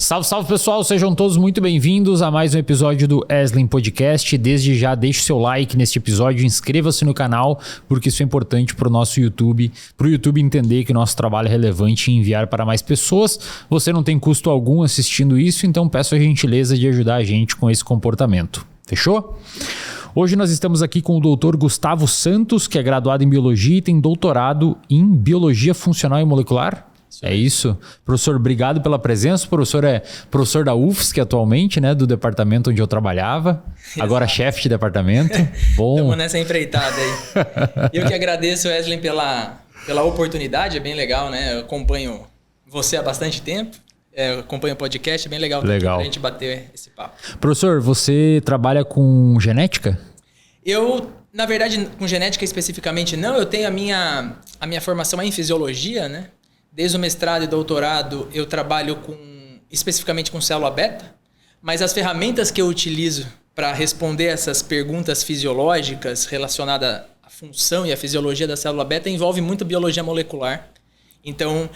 Salve, salve pessoal, sejam todos muito bem-vindos a mais um episódio do Eslen Podcast. Desde já deixe seu like neste episódio, inscreva-se no canal, porque isso é importante para o nosso YouTube, para o YouTube entender que o nosso trabalho é relevante e enviar para mais pessoas. Você não tem custo algum assistindo isso, então peço a gentileza de ajudar a gente com esse comportamento. Fechou? Hoje nós estamos aqui com o Dr. Gustavo Santos, que é graduado em Biologia e tem doutorado em Biologia Funcional e Molecular. É isso. Professor, obrigado pela presença. O professor é professor da UFSC atualmente, né? Do departamento onde eu trabalhava. Exato. Agora chefe de departamento. Bom. Estamos nessa empreitada aí. Eu que agradeço, Eslen, pela oportunidade. É bem legal, né? Eu acompanho você há bastante tempo. Eu acompanho o podcast. É bem legal pra gente bater esse papo. Professor, você trabalha com genética? Eu, na verdade, com genética especificamente não. Eu tenho a minha formação em fisiologia, né? Desde o mestrado e doutorado eu trabalho especificamente com célula beta, mas as ferramentas que eu utilizo para responder essas perguntas fisiológicas relacionadas à função e à fisiologia da célula beta envolve muito biologia molecular. Então,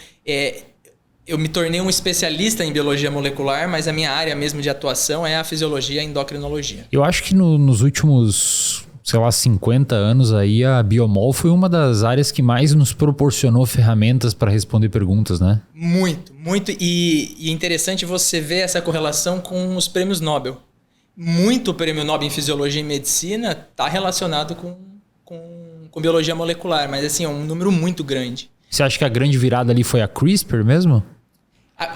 eu me tornei um especialista em biologia molecular, mas a minha área mesmo de atuação é a fisiologia e a endocrinologia. Eu acho que nos últimos 50 anos aí, a Biomol foi uma das áreas que mais nos proporcionou ferramentas para responder perguntas, né? Muito. E é interessante você ver essa correlação com os prêmios Nobel. Muito prêmio Nobel em Fisiologia e Medicina está relacionado com biologia molecular, mas assim, é um número muito grande. Você acha que a grande virada ali foi a CRISPR mesmo?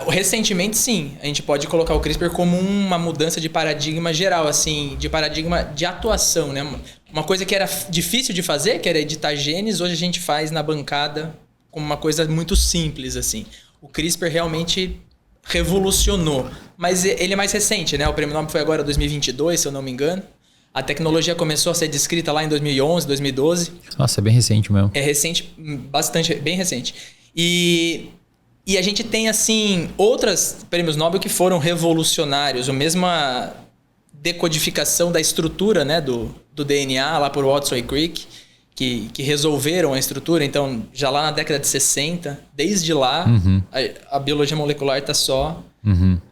Recentemente, sim. A gente pode colocar o CRISPR como uma mudança de paradigma geral, assim, de paradigma de atuação, né? Uma coisa que era difícil de fazer, que era editar genes, hoje a gente faz na bancada como uma coisa muito simples, assim. O CRISPR realmente revolucionou. Mas ele é mais recente, né? O prêmio Nobel foi agora 2022, se eu não me engano. A tecnologia começou a ser descrita lá em 2011, 2012. Nossa, é bem recente mesmo. É recente, bastante, bem recente. E a gente tem, assim, outros prêmios Nobel que foram revolucionários. A mesma decodificação da estrutura, né, do DNA lá por Watson e Crick, que resolveram a estrutura. Então, já lá na década de 60, desde lá, a biologia molecular está só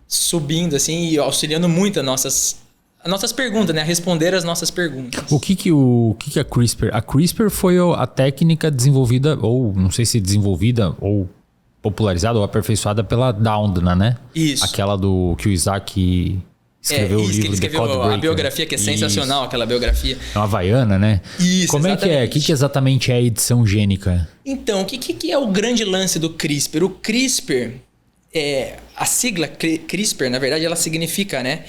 subindo, assim, e auxiliando muito as nossas perguntas, né? A responder as nossas perguntas. O que é a CRISPR? A CRISPR foi a técnica desenvolvida, ou não sei se desenvolvida, ou popularizada ou aperfeiçoada pela Doudna, né? Isso. Aquela que o Isaac escreveu o livro The Code Breaker. A biografia que é sensacional, aquela biografia. É uma havaiana, né? Isso, como exatamente. É que é? O que exatamente é a edição gênica? Então, o que é o grande lance do CRISPR? O CRISPR, a sigla CRISPR, na verdade, ela significa, né?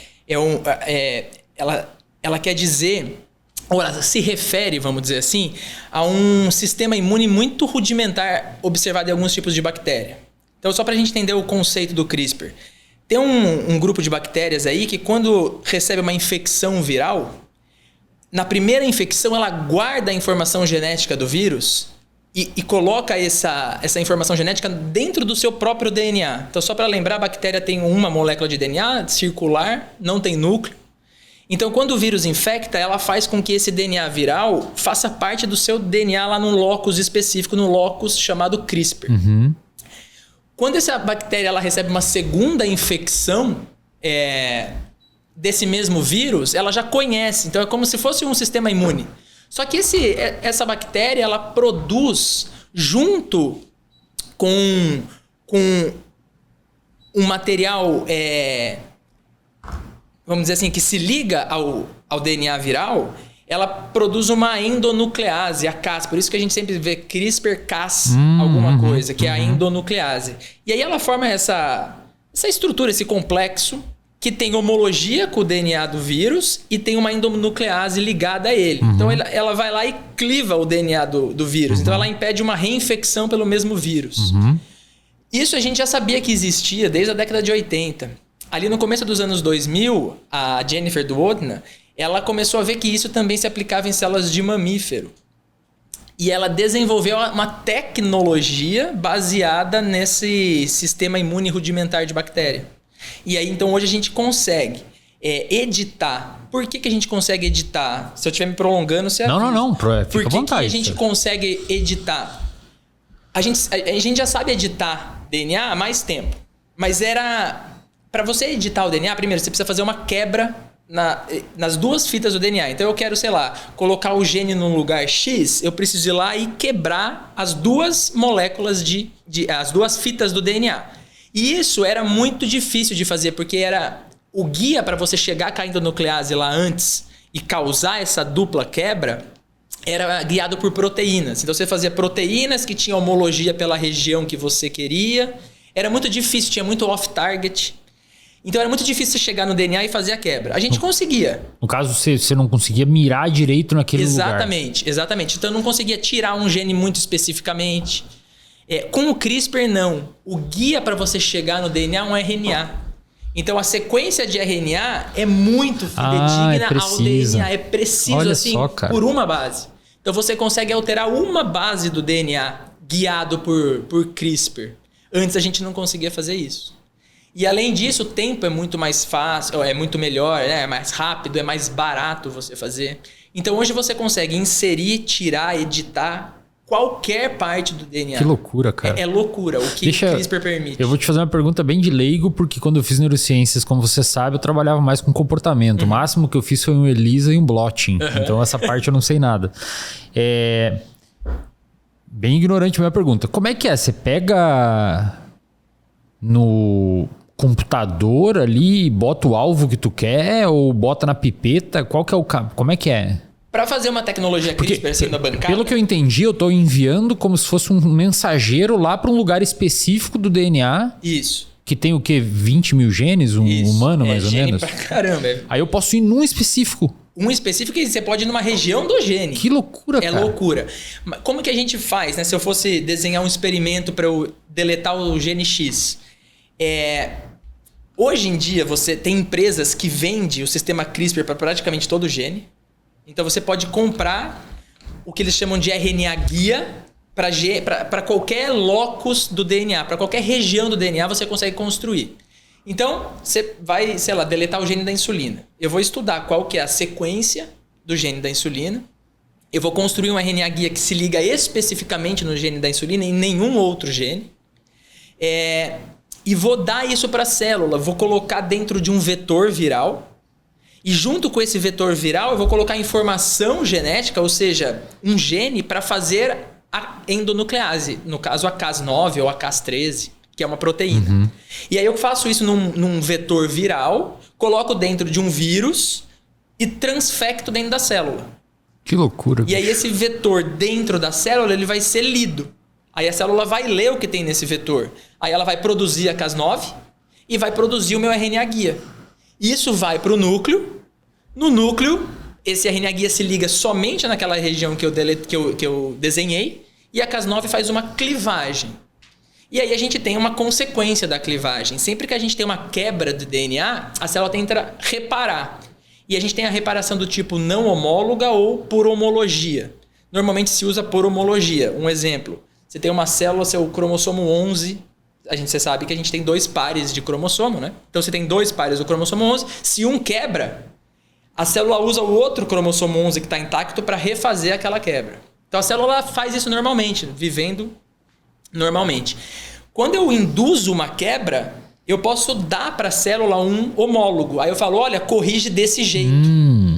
Ela quer dizer, ou ela se refere, vamos dizer assim, a um sistema imune muito rudimentar observado em alguns tipos de bactéria. Então, só para a gente entender o conceito do CRISPR. Tem um grupo de bactérias aí que, quando recebe uma infecção viral, na primeira infecção ela guarda a informação genética do vírus e coloca essa informação genética dentro do seu próprio DNA. Então, só para lembrar, a bactéria tem uma molécula de DNA circular, não tem núcleo. Então, quando o vírus infecta, ela faz com que esse DNA viral faça parte do seu DNA lá num locus específico, no locus chamado CRISPR. Quando essa bactéria ela recebe uma segunda infecção desse mesmo vírus, ela já conhece. Então, é como se fosse um sistema imune. Só que essa bactéria ela produz junto com um material, vamos dizer assim, que se liga ao DNA viral, ela produz uma endonuclease, a Cas. Por isso que a gente sempre vê CRISPR-Cas alguma coisa, que é a endonuclease. E aí ela forma essa estrutura, esse complexo, que tem homologia com o DNA do vírus e tem uma endonuclease ligada a ele. Então ela vai lá e cliva o DNA do vírus. Então ela impede uma reinfecção pelo mesmo vírus. Isso a gente já sabia que existia desde a década de 80. Ali no começo dos anos 2000, a Jennifer Doudna, ela começou a ver que isso também se aplicava em células de mamífero. E ela desenvolveu uma tecnologia baseada nesse sistema imune rudimentar de bactéria. E aí, então, hoje a gente consegue editar. Por que a gente consegue editar? Se eu estiver me prolongando, você avisa. Não. Fica à vontade. Por que a gente consegue editar? A gente já sabe editar DNA há mais tempo. Mas era Para você editar o DNA, primeiro você precisa fazer uma quebra nas duas fitas do DNA. Então eu quero, sei lá, colocar o gene num lugar X, eu preciso ir lá e quebrar as duas moléculas as duas fitas do DNA. E isso era muito difícil de fazer, porque era o guia para você chegar à endonuclease lá antes e causar essa dupla quebra, era guiado por proteínas. Então você fazia proteínas que tinham homologia pela região que você queria. Era muito difícil, tinha muito off-target. Então era muito difícil você chegar no DNA e fazer a quebra. A gente conseguia. No caso, você não conseguia mirar direito naquele lugar. Exatamente. Então eu não conseguia tirar um gene muito especificamente. Com o CRISPR, não. O guia para você chegar no DNA é um RNA. Então a sequência de RNA é muito fidedigna ao DNA. É preciso, olha assim, só, cara, por uma base. Então você consegue alterar uma base do DNA guiado por CRISPR. Antes a gente não conseguia fazer isso. E além disso, o tempo é muito mais fácil, é muito melhor, né? É mais rápido, é mais barato você fazer. Então hoje você consegue inserir, tirar, editar qualquer parte do DNA. Que loucura, cara. É loucura o que o CRISPR permite. Eu vou te fazer uma pergunta bem de leigo, porque quando eu fiz neurociências, como você sabe, eu trabalhava mais com comportamento. O máximo que eu fiz foi um ELISA e um blotting. Então essa parte eu não sei nada. Bem ignorante a minha pergunta. Como é que é? Você pega no computador ali, bota o alvo que tu quer ou bota na pipeta? Qual que é o como é que é? Para fazer uma tecnologia CRISPR sendo a bancada... Pelo que eu entendi, eu estou enviando como se fosse um mensageiro lá para um lugar específico do DNA. Isso. Que tem o quê? 20 mil genes? Humano, mais ou menos? Pra caramba. Aí eu posso ir num específico. Um específico, você pode ir numa região do gene. Que loucura, cara. É loucura. Como que a gente faz, né? Se eu fosse desenhar um experimento para eu deletar o gene X... Hoje em dia, você tem empresas que vendem o sistema CRISPR para praticamente todo o gene. Então, você pode comprar o que eles chamam de RNA guia para qualquer locus do DNA, para qualquer região do DNA você consegue construir. Então, você vai, sei lá, deletar o gene da insulina. Eu vou estudar qual que é a sequência do gene da insulina. Eu vou construir um RNA guia que se liga especificamente no gene da insulina e em nenhum outro gene. E vou dar isso para a célula, vou colocar dentro de um vetor viral e junto com esse vetor viral eu vou colocar informação genética, ou seja, um gene para fazer a endonuclease, no caso a Cas9 ou a Cas13, que é uma proteína. E aí eu faço isso num vetor viral, coloco dentro de um vírus e transfecto dentro da célula. Que loucura. E aí esse vetor dentro da célula ele vai ser lido. Aí a célula vai ler o que tem nesse vetor. Aí ela vai produzir a Cas9 e vai produzir o meu RNA guia. Isso vai para o núcleo. No núcleo, esse RNA guia se liga somente naquela região que eu desenhei. E a Cas9 faz uma clivagem. E aí a gente tem uma consequência da clivagem. Sempre que a gente tem uma quebra do DNA, a célula tenta reparar. E a gente tem a reparação do tipo não homóloga ou por homologia. Normalmente se usa por homologia. Um exemplo. Você tem uma célula, seu cromossomo 11, você sabe que a gente tem 2 pares de cromossomo, né? Então você tem 2 pares do cromossomo 11, se um quebra, a célula usa o outro cromossomo 11 que está intacto para refazer aquela quebra. Então a célula faz isso normalmente, vivendo normalmente. Quando eu induzo uma quebra, eu posso dar para a célula um homólogo. Aí eu falo, olha, corrige desse jeito.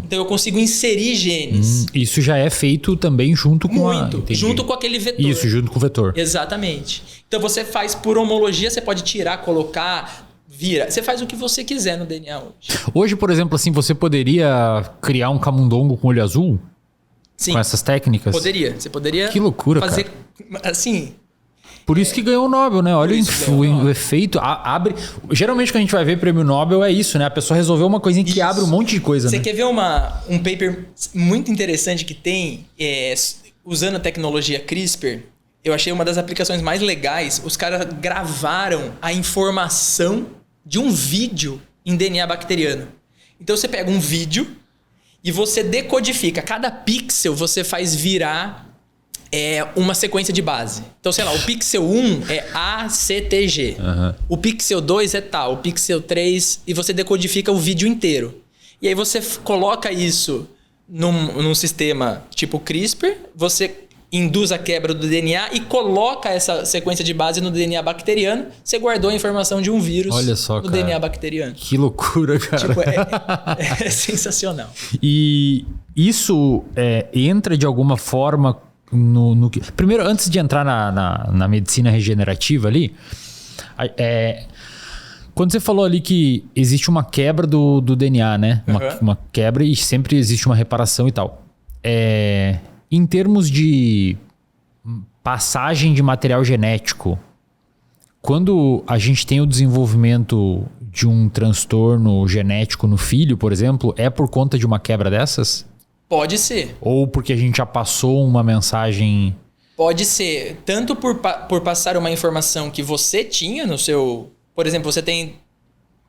Então eu consigo inserir genes. Isso já é feito também junto com junto com aquele vetor. Isso, junto com o vetor. Exatamente. Então você faz por homologia, você pode tirar, colocar, vira. Você faz o que você quiser no DNA hoje. Hoje, por exemplo, assim, você poderia criar um camundongo com olho azul? Sim. Com essas técnicas? Poderia. Você poderia que loucura, fazer, cara. Assim... Por isso que ganhou o Nobel, né? Olha o efeito. Abre. Geralmente, quando a gente vai ver prêmio Nobel, é isso, né? A pessoa resolveu uma coisinha que abre um monte de coisa. Você quer ver um paper muito interessante que tem, usando a tecnologia CRISPR? Eu achei uma das aplicações mais legais. Os caras gravaram a informação de um vídeo em DNA bacteriano. Então você pega um vídeo e você decodifica. Cada pixel você faz virar uma sequência de base. Então, sei lá, o pixel 1 é ACTG. O pixel 2 é tal, o pixel 3... E você decodifica o vídeo inteiro. E aí você coloca isso num sistema tipo CRISPR, você induz a quebra do DNA e coloca essa sequência de base no DNA bacteriano, você guardou a informação de um vírus no DNA bacteriano. Que loucura, cara. Tipo, é sensacional. E isso entra de alguma forma no... Primeiro, antes de entrar na medicina regenerativa ali, quando você falou ali que existe uma quebra do DNA, né? Uma quebra e sempre existe uma reparação e tal. Em termos de passagem de material genético, quando a gente tem o desenvolvimento de um transtorno genético no filho, por exemplo, é por conta de uma quebra dessas? Pode ser. Ou porque a gente já passou uma mensagem... Pode ser. Tanto por passar uma informação que você tinha no seu... Por exemplo, você tem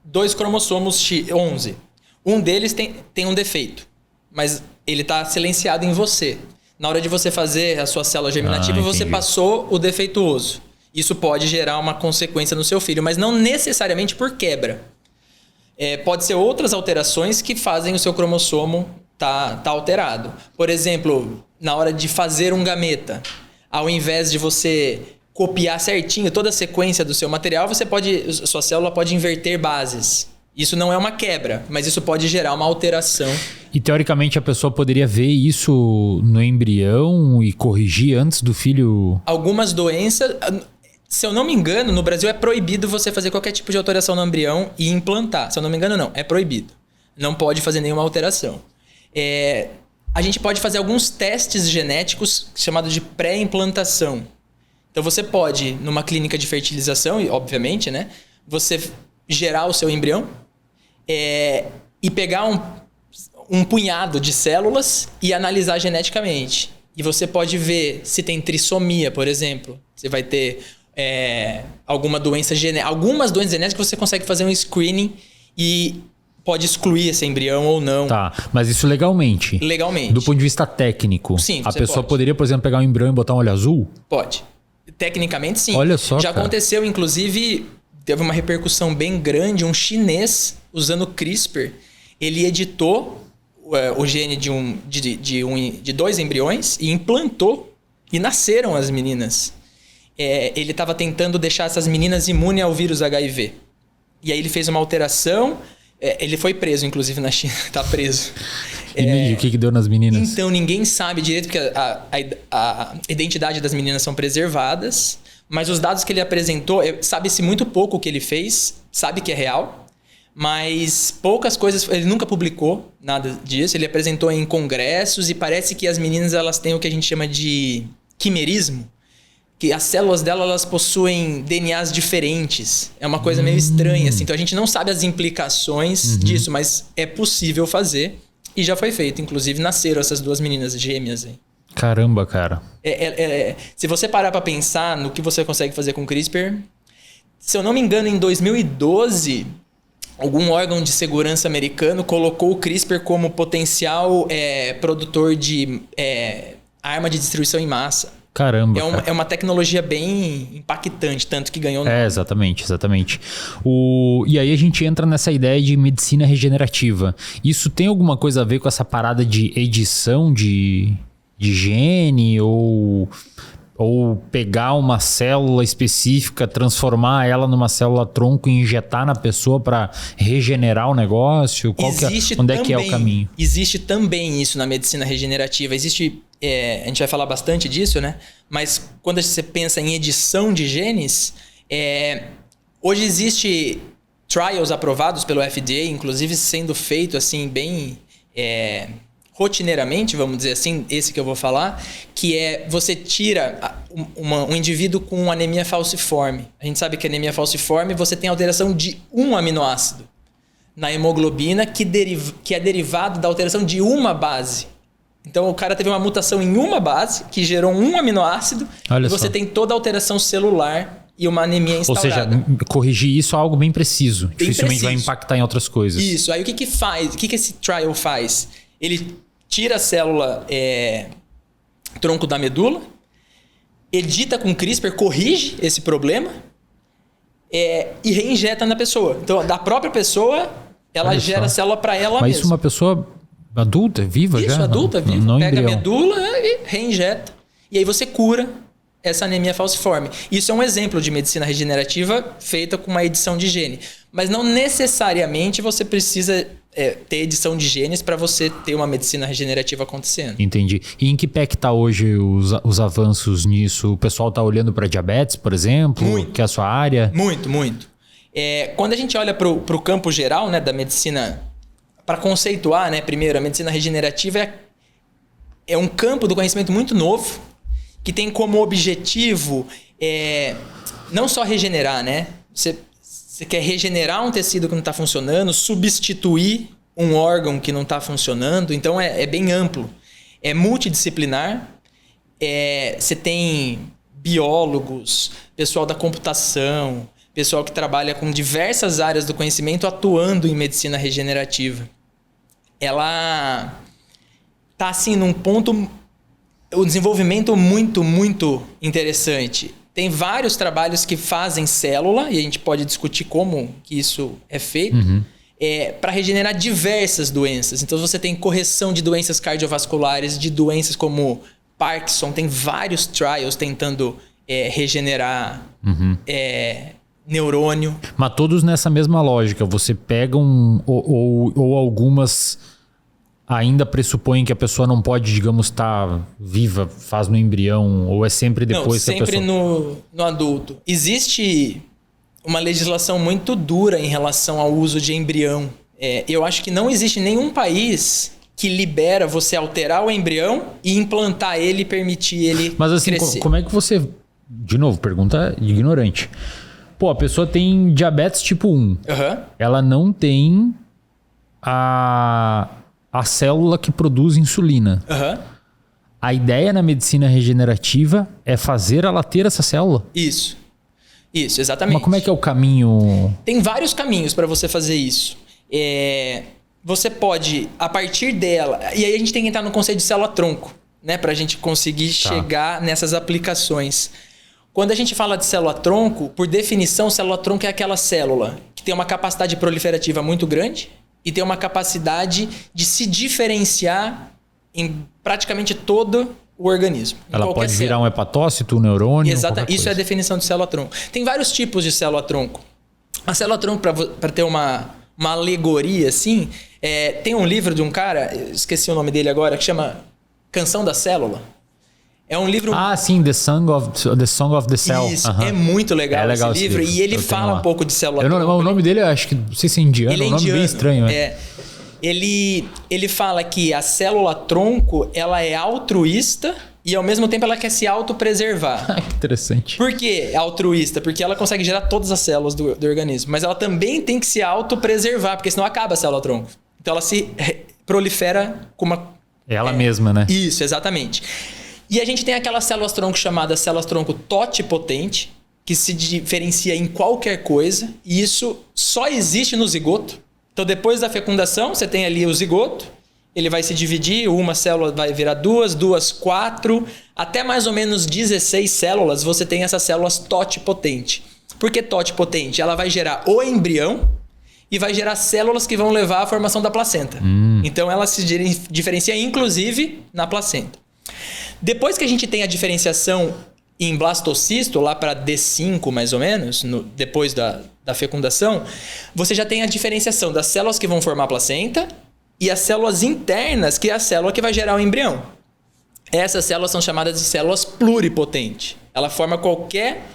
2 cromossomos 11. Um deles tem um defeito, mas ele está silenciado em você. Na hora de você fazer a sua célula germinativa, você passou o defeituoso. Isso pode gerar uma consequência no seu filho, mas não necessariamente por quebra. Pode ser outras alterações que fazem o seu cromossomo tá alterado. Por exemplo, na hora de fazer um gameta, ao invés de você copiar certinho toda a sequência do seu material, sua célula pode inverter bases. Isso não é uma quebra, mas isso pode gerar uma alteração. E teoricamente a pessoa poderia ver isso no embrião e corrigir antes do filho? Algumas doenças, se eu não me engano, no Brasil é proibido você fazer qualquer tipo de alteração no embrião e implantar. Se eu não me engano, não. É proibido. Não pode fazer nenhuma alteração. A gente pode fazer alguns testes genéticos chamados de pré-implantação. Então você pode, numa clínica de fertilização, e obviamente, né, você gerar o seu embrião e pegar um punhado de células e analisar geneticamente. E você pode ver se tem trissomia, por exemplo. Você vai ter alguma doença genética. Algumas doenças genéticas você consegue fazer um screening e pode excluir esse embrião ou não. Tá, mas isso legalmente? Legalmente. Do ponto de vista técnico? Sim, a pessoa poderia, por exemplo, pegar um embrião e botar um olho azul? Pode. Tecnicamente, sim. Olha só, já aconteceu, inclusive, teve uma repercussão bem grande. Um chinês, usando CRISPR, ele editou o gene de 2 embriões e implantou e nasceram as meninas. Ele estava tentando deixar essas meninas imunes ao vírus HIV. E aí ele fez uma alteração. Ele foi preso, inclusive, na China. Está preso. E o que deu nas meninas? Então, ninguém sabe direito, porque a identidade das meninas são preservadas. Mas os dados que ele apresentou, sabe-se muito pouco o que ele fez. Sabe que é real. Mas poucas coisas... Ele nunca publicou nada disso. Ele apresentou em congressos e parece que as meninas elas têm o que a gente chama de quimerismo. Que as células dela elas possuem DNAs diferentes. É uma coisa meio estranha, assim. Então a gente não sabe as implicações disso, mas é possível fazer. E já foi feito. Inclusive nasceram essas 2 meninas gêmeas aí. Caramba, cara. Se você parar pra pensar no que você consegue fazer com CRISPR... Se eu não me engano, em 2012, algum órgão de segurança americano colocou o CRISPR como potencial produtor de arma de destruição em massa. Caramba, é uma tecnologia bem impactante, tanto que ganhou... exatamente. E aí a gente entra nessa ideia de medicina regenerativa. Isso tem alguma coisa a ver com essa parada de edição de gene ou pegar uma célula específica, transformar ela numa célula tronco e injetar na pessoa para regenerar o negócio? Onde é que é o caminho? Existe também isso na medicina regenerativa. A gente vai falar bastante disso, né? Mas quando você pensa em edição de genes, hoje existe trials aprovados pelo FDA, inclusive sendo feito assim bem rotineiramente, vamos dizer assim, esse que eu vou falar, que você tira um indivíduo com anemia falciforme. A gente sabe que anemia falciforme você tem alteração de um aminoácido na hemoglobina que é derivado da alteração de uma base. Então o cara teve uma mutação em uma base que gerou um aminoácido. Olha e você só. tem toda a alteração celular e uma anemia instaurada. Ou seja, corrigir isso é algo bem preciso. Dificilmente vai impactar em outras coisas. Isso. Aí o que faz? O que esse trial faz? Ele tira a célula tronco da medula, edita com CRISPR, corrige esse problema e reinjeta na pessoa. Então, da própria pessoa, ela gera a célula para ela mesma. Mas isso uma pessoa adulta, viva já? Isso, adulta, viva. Não pega embrião. a medula e reinjeta. e aí você cura essa anemia falciforme. Isso é um exemplo de medicina regenerativa feita com uma edição de gene. Mas não necessariamente você precisa ter edição de genes para você ter uma medicina regenerativa acontecendo. Entendi. E em que pé que está hoje os avanços nisso? O pessoal está olhando para diabetes, por exemplo? Muito. Que é a sua área? Muito, muito. Quando a gente olha para o campo geral, né, da medicina, para conceituar, né, primeiro, a medicina regenerativa é um campo do conhecimento muito novo, que tem como objetivo não só regenerar, né? Você quer regenerar um tecido que não está funcionando, substituir um órgão que não está funcionando. Então é bem amplo. É multidisciplinar. Você tem biólogos, pessoal da computação, pessoal que trabalha com diversas áreas do conhecimento atuando em medicina regenerativa. Ela está assim num ponto... O desenvolvimento muito, muito interessante. Tem vários trabalhos que fazem célula, e a gente pode discutir como que isso é feito, para regenerar diversas doenças. Então você tem correção de doenças cardiovasculares, de doenças como Parkinson, tem vários trials tentando regenerar neurônio. Mas todos nessa mesma lógica. Você pega ou algumas... ainda pressupõe que a pessoa não pode, digamos, estar viva, faz no embrião, ou é sempre depois que a pessoa... Não, sempre no adulto. Existe uma legislação muito dura em relação ao uso de embrião. Eu acho que não existe nenhum país que libera você alterar o embrião e implantar ele e permitir ele Mas assim, crescer. Como é que você... De novo, pergunta ignorante. Pô, a pessoa tem diabetes tipo 1. Ela não tem a célula que produz insulina. A ideia na medicina regenerativa é fazer ela ter essa célula? Isso, exatamente. Mas como é que é o caminho? Tem vários caminhos para você fazer isso. Você pode, a partir dela... E aí a gente tem que entrar no conceito de célula-tronco, né? Para a gente conseguir chegar nessas aplicações. Quando a gente fala de célula-tronco, por definição, célula-tronco é aquela célula que tem uma capacidade proliferativa muito grande e tem uma capacidade de se diferenciar em praticamente todo o organismo. Ela pode virar um hepatócito, um neurônio? Exato, isso é a definição de célula-tronco. Tem vários tipos de célula-tronco. A célula-tronco, para ter uma alegoria assim, tem um livro de um cara, esqueci o nome dele agora, que chama Canção da Célula. É um livro... Ah, sim, The Song of the Cell. Isso, é muito legal, esse livro. E ele fala um pouco de célula-tronco. O nome dele, eu acho que, não sei se é indiano, ele é um nome bem estranho. Ele fala que a célula-tronco, ela é altruísta e ao mesmo tempo ela quer se autopreservar. Que interessante. Por que altruísta? Porque ela consegue gerar todas as células do organismo. Mas ela também tem que se autopreservar, porque senão acaba a célula-tronco. Então ela se prolifera com uma... Ela mesma, né? Isso, exatamente. E a gente tem aquelas células-tronco chamadas células-tronco totipotente, que se diferencia em qualquer coisa, e isso só existe no zigoto. Então, depois da fecundação, você tem ali o zigoto, ele vai se dividir, uma célula vai virar duas, 4, até mais ou menos 16 células, você tem essas células totipotente. Por que totipotente? Ela vai gerar o embrião e vai gerar células que vão levar à formação da placenta. Então, ela se diferencia, inclusive, na placenta. Depois que a gente tem a diferenciação em blastocisto, lá para D5 mais ou menos, depois da fecundação, você já tem a diferenciação das células que vão formar a placenta e as células internas, que é a célula que vai gerar o embrião. Essas células são chamadas de células pluripotentes. Ela forma qualquer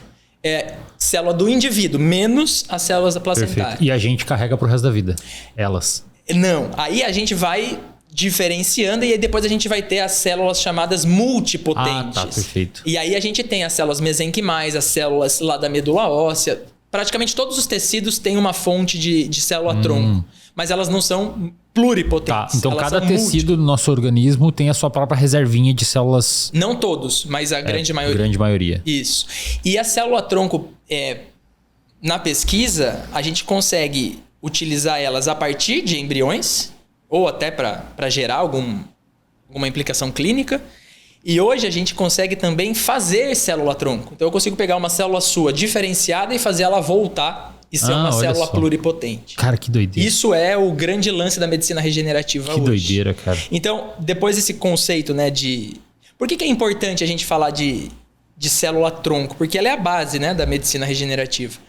célula do indivíduo, menos as células placentárias. Perfeito. E a gente carrega pro resto da vida, elas. Não, aí a gente vai... diferenciando, e aí depois a gente vai ter as células chamadas multipotentes. Ah, tá, perfeito. E aí a gente tem as células mesenquimais, as células lá da medula óssea. Praticamente todos os tecidos têm uma fonte de célula-tronco, mas elas não são pluripotentes. Tá, então elas cada tecido do nosso organismo tem a sua própria reservinha de células... Não todos, mas a grande maioria. A grande maioria. Isso. E a célula-tronco, na pesquisa, a gente consegue utilizar elas a partir de embriões, ou até para gerar alguma implicação clínica. E hoje a gente consegue também fazer célula-tronco. Então eu consigo pegar uma célula sua diferenciada e fazer ela voltar e ser uma célula pluripotente. Cara, que doideira. Isso é o grande lance da medicina regenerativa hoje. Que doideira, cara. Então, depois desse conceito, né, de... Por que é importante a gente falar de célula-tronco? Porque ela é a base, né, da medicina regenerativa.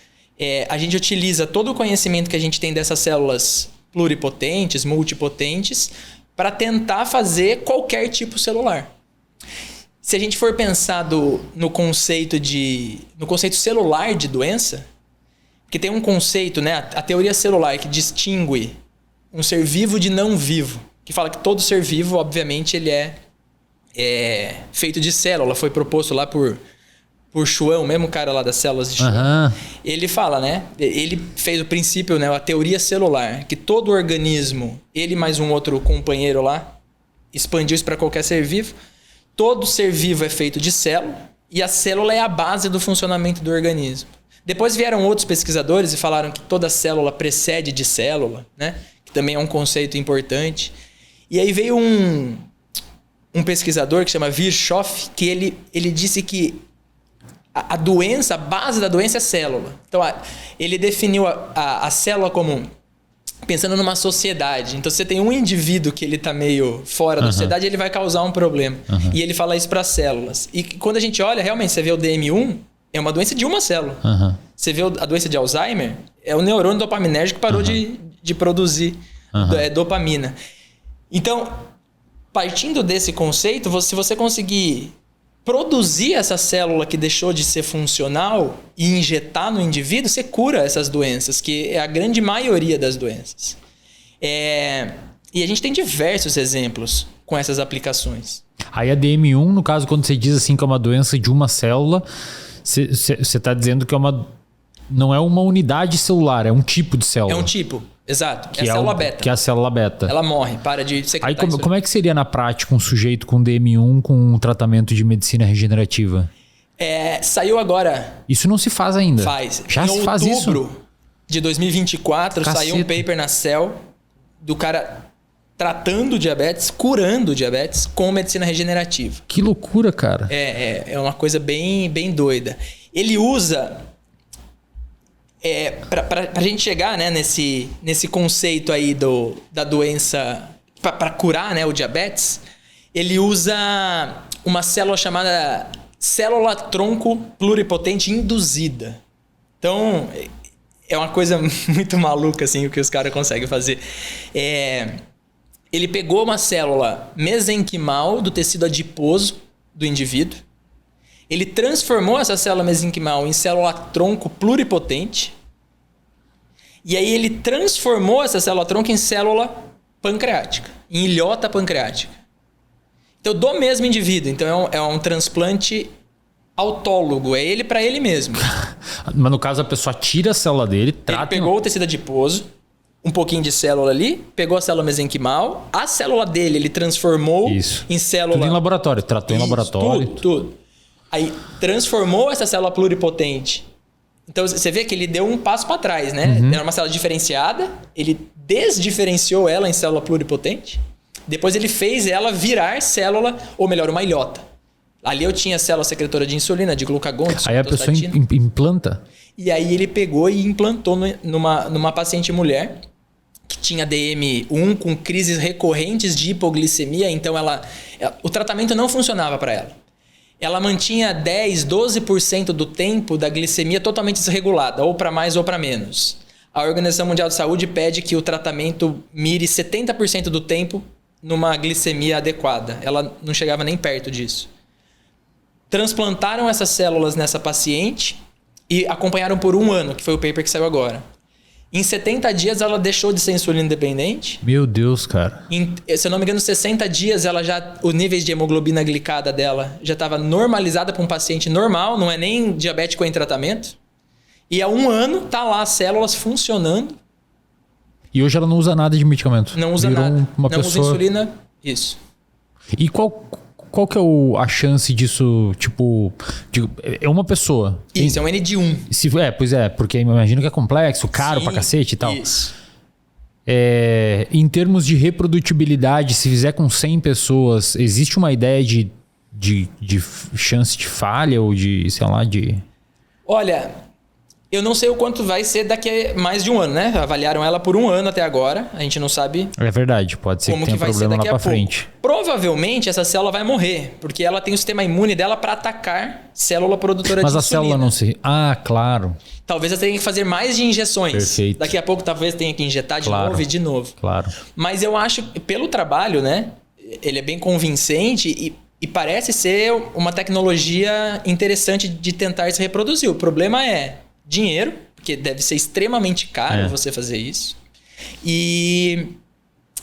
A gente utiliza todo o conhecimento que a gente tem dessas células pluripotentes, multipotentes, para tentar fazer qualquer tipo celular. Se a gente for pensar no conceito celular de doença, porque tem um conceito, né, a teoria celular que distingue um ser vivo de não vivo, que fala que todo ser vivo, obviamente, ele é feito de célula. Foi proposto lá por Schwann, o mesmo cara lá das células de Schwann. Ele fala, né? Ele fez o princípio, né? A teoria celular, que todo organismo, ele mais um outro companheiro lá, expandiu isso para qualquer ser vivo. Todo ser vivo é feito de célula e a célula é a base do funcionamento do organismo. Depois vieram outros pesquisadores e falaram que toda célula precede de célula, né? Que também é um conceito importante. E aí veio um pesquisador que chama Virchow, que ele disse que a doença, a base da doença é célula. Então, ele definiu a célula como, pensando numa sociedade. Então, se você tem um indivíduo que ele está meio fora da sociedade, ele vai causar um problema. E ele fala isso para as células. E quando a gente olha, realmente, você vê o DM1, é uma doença de uma célula. Você vê a doença de Alzheimer, é o neurônio dopaminérgico que parou de produzir dopamina. Então, partindo desse conceito, se você conseguir produzir essa célula que deixou de ser funcional e injetar no indivíduo, você cura essas doenças, que é a grande maioria das doenças. E a gente tem diversos exemplos com essas aplicações. Aí a DM1, no caso, quando você diz assim que é uma doença de uma célula, você está dizendo que não é uma unidade celular, é um tipo de célula. É um tipo, exato. É a célula beta. Que é a célula beta. Ela morre, para de secretar. Aí como é que seria na prática um sujeito com DM1 com um tratamento de medicina regenerativa? Saiu agora... Isso não se faz ainda. Faz. Já se faz isso? Em outubro de 2024, Caceta. saiu um paper na Cell do cara tratando diabetes, curando diabetes com medicina regenerativa. Que loucura, cara. É uma coisa bem, bem doida. Ele usa... Pra gente chegar, né, nesse conceito aí da doença, para curar, né, o diabetes, ele usa uma célula chamada célula-tronco pluripotente induzida. Então, é uma coisa muito maluca assim, o que os caras conseguem fazer. Ele pegou uma célula mesenquimal do tecido adiposo do indivíduo, ele transformou essa célula mesenquimal em célula-tronco pluripotente. E aí ele transformou essa célula-tronco em célula pancreática, em ilhota pancreática. Então, do mesmo indivíduo. Então, é um transplante autólogo. É ele para ele mesmo. Mas no caso, a pessoa tira a célula dele, trata... Ele pegou o tecido adiposo, um pouquinho de célula ali, pegou a célula mesenquimal, a célula dele ele transformou em célula... Tudo em laboratório, tratou em laboratório. Tudo. Aí transformou essa célula pluripotente. Então você vê que ele deu um passo para trás, né? Era uma célula diferenciada, ele desdiferenciou ela em célula pluripotente, depois ele fez ela virar célula, ou melhor, uma ilhota. Ali eu tinha célula secretora de insulina, de glucagon, de aí a pessoa implanta? E aí ele pegou e implantou numa paciente mulher que tinha DM1 com crises recorrentes de hipoglicemia, então o tratamento não funcionava para ela. Ela mantinha 10, 12% do tempo da glicemia totalmente desregulada, ou para mais ou para menos. A Organização Mundial de Saúde pede que o tratamento mire 70% do tempo numa glicemia adequada. Ela não chegava nem perto disso. Transplantaram essas células nessa paciente e acompanharam por 1 ano, que foi o paper que saiu agora. Em 70 dias ela deixou de ser insulina dependente. Meu Deus, cara. Se eu não me engano, 60 dias os níveis de hemoglobina glicada dela já estava normalizada para um paciente normal, não é nem diabético em tratamento. E há 1 ano tá lá as células funcionando. E hoje ela não usa nada de medicamento. Não usa nada. Não usa insulina. Isso. E qual que é a chance disso, tipo... É uma pessoa. Isso, é um N de 1. Pois é, porque imagino que é complexo, caro pra cacete e tal. Isso. Em termos de reprodutibilidade, se fizer com 100 pessoas, existe uma ideia de chance de falha ou de, sei lá, de... Olha, Eu não sei o quanto vai ser daqui a mais de um ano, né? Avaliaram ela por 1 ano até agora. A gente não sabe. É verdade, pode ser que tenha problema lá pra frente. Provavelmente essa célula vai morrer, porque ela tem o sistema imune dela para atacar célula produtora de insulina. Mas a célula não se... Ah, claro. Talvez você tenha que fazer mais de injeções. Perfeito. Daqui a pouco talvez tenha que injetar de novo e de novo. Claro. Mas eu acho que pelo trabalho, né? Ele é bem convincente e parece ser uma tecnologia interessante de tentar se reproduzir. O problema é dinheiro, porque deve ser extremamente caro você fazer isso. E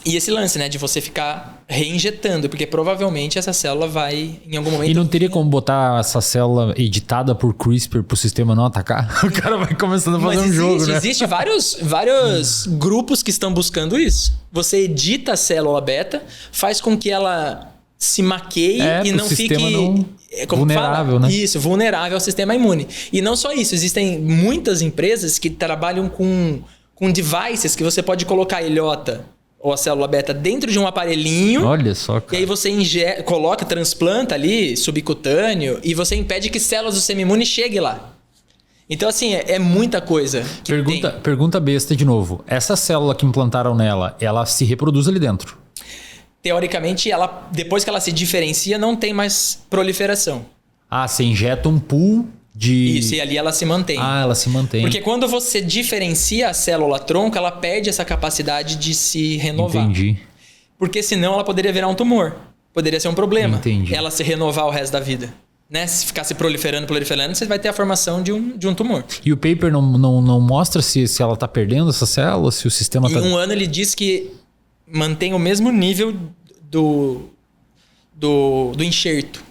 esse lance, né, de você ficar reinjetando, porque provavelmente essa célula vai em algum momento... E não teria como botar essa célula editada por CRISPR pro sistema não atacar? O cara vai começando a fazer jogo, né? Existe vários grupos que estão buscando isso. Você edita a célula beta, faz com que ela se maqueie e não fique... vulnerável, né? Isso, vulnerável ao sistema imune. E não só isso, existem muitas empresas que trabalham com devices que você pode colocar a ilhota ou a célula beta dentro de um aparelhinho. Olha só, cara. E aí você coloca, transplanta ali, subcutâneo, e você impede que células do sistema imune cheguem lá. Então, assim, é muita coisa. Pergunta besta de novo. Essa célula que implantaram nela, ela se reproduz ali dentro? Teoricamente, depois que ela se diferencia, não tem mais proliferação. Ah, você injeta um pool de... Isso, e ali ela se mantém. Ah, ela se mantém. Porque quando você diferencia a célula-tronco, ela perde essa capacidade de se renovar. Entendi. Porque senão ela poderia virar um tumor. Poderia ser um problema. Entendi. Ela se renovar o resto da vida. Né? Se ficar se proliferando, você vai ter a formação de um tumor. E o paper não mostra se ela está perdendo essa célula, se o sistema está... Em 1 ano ele diz que mantém o mesmo nível do enxerto.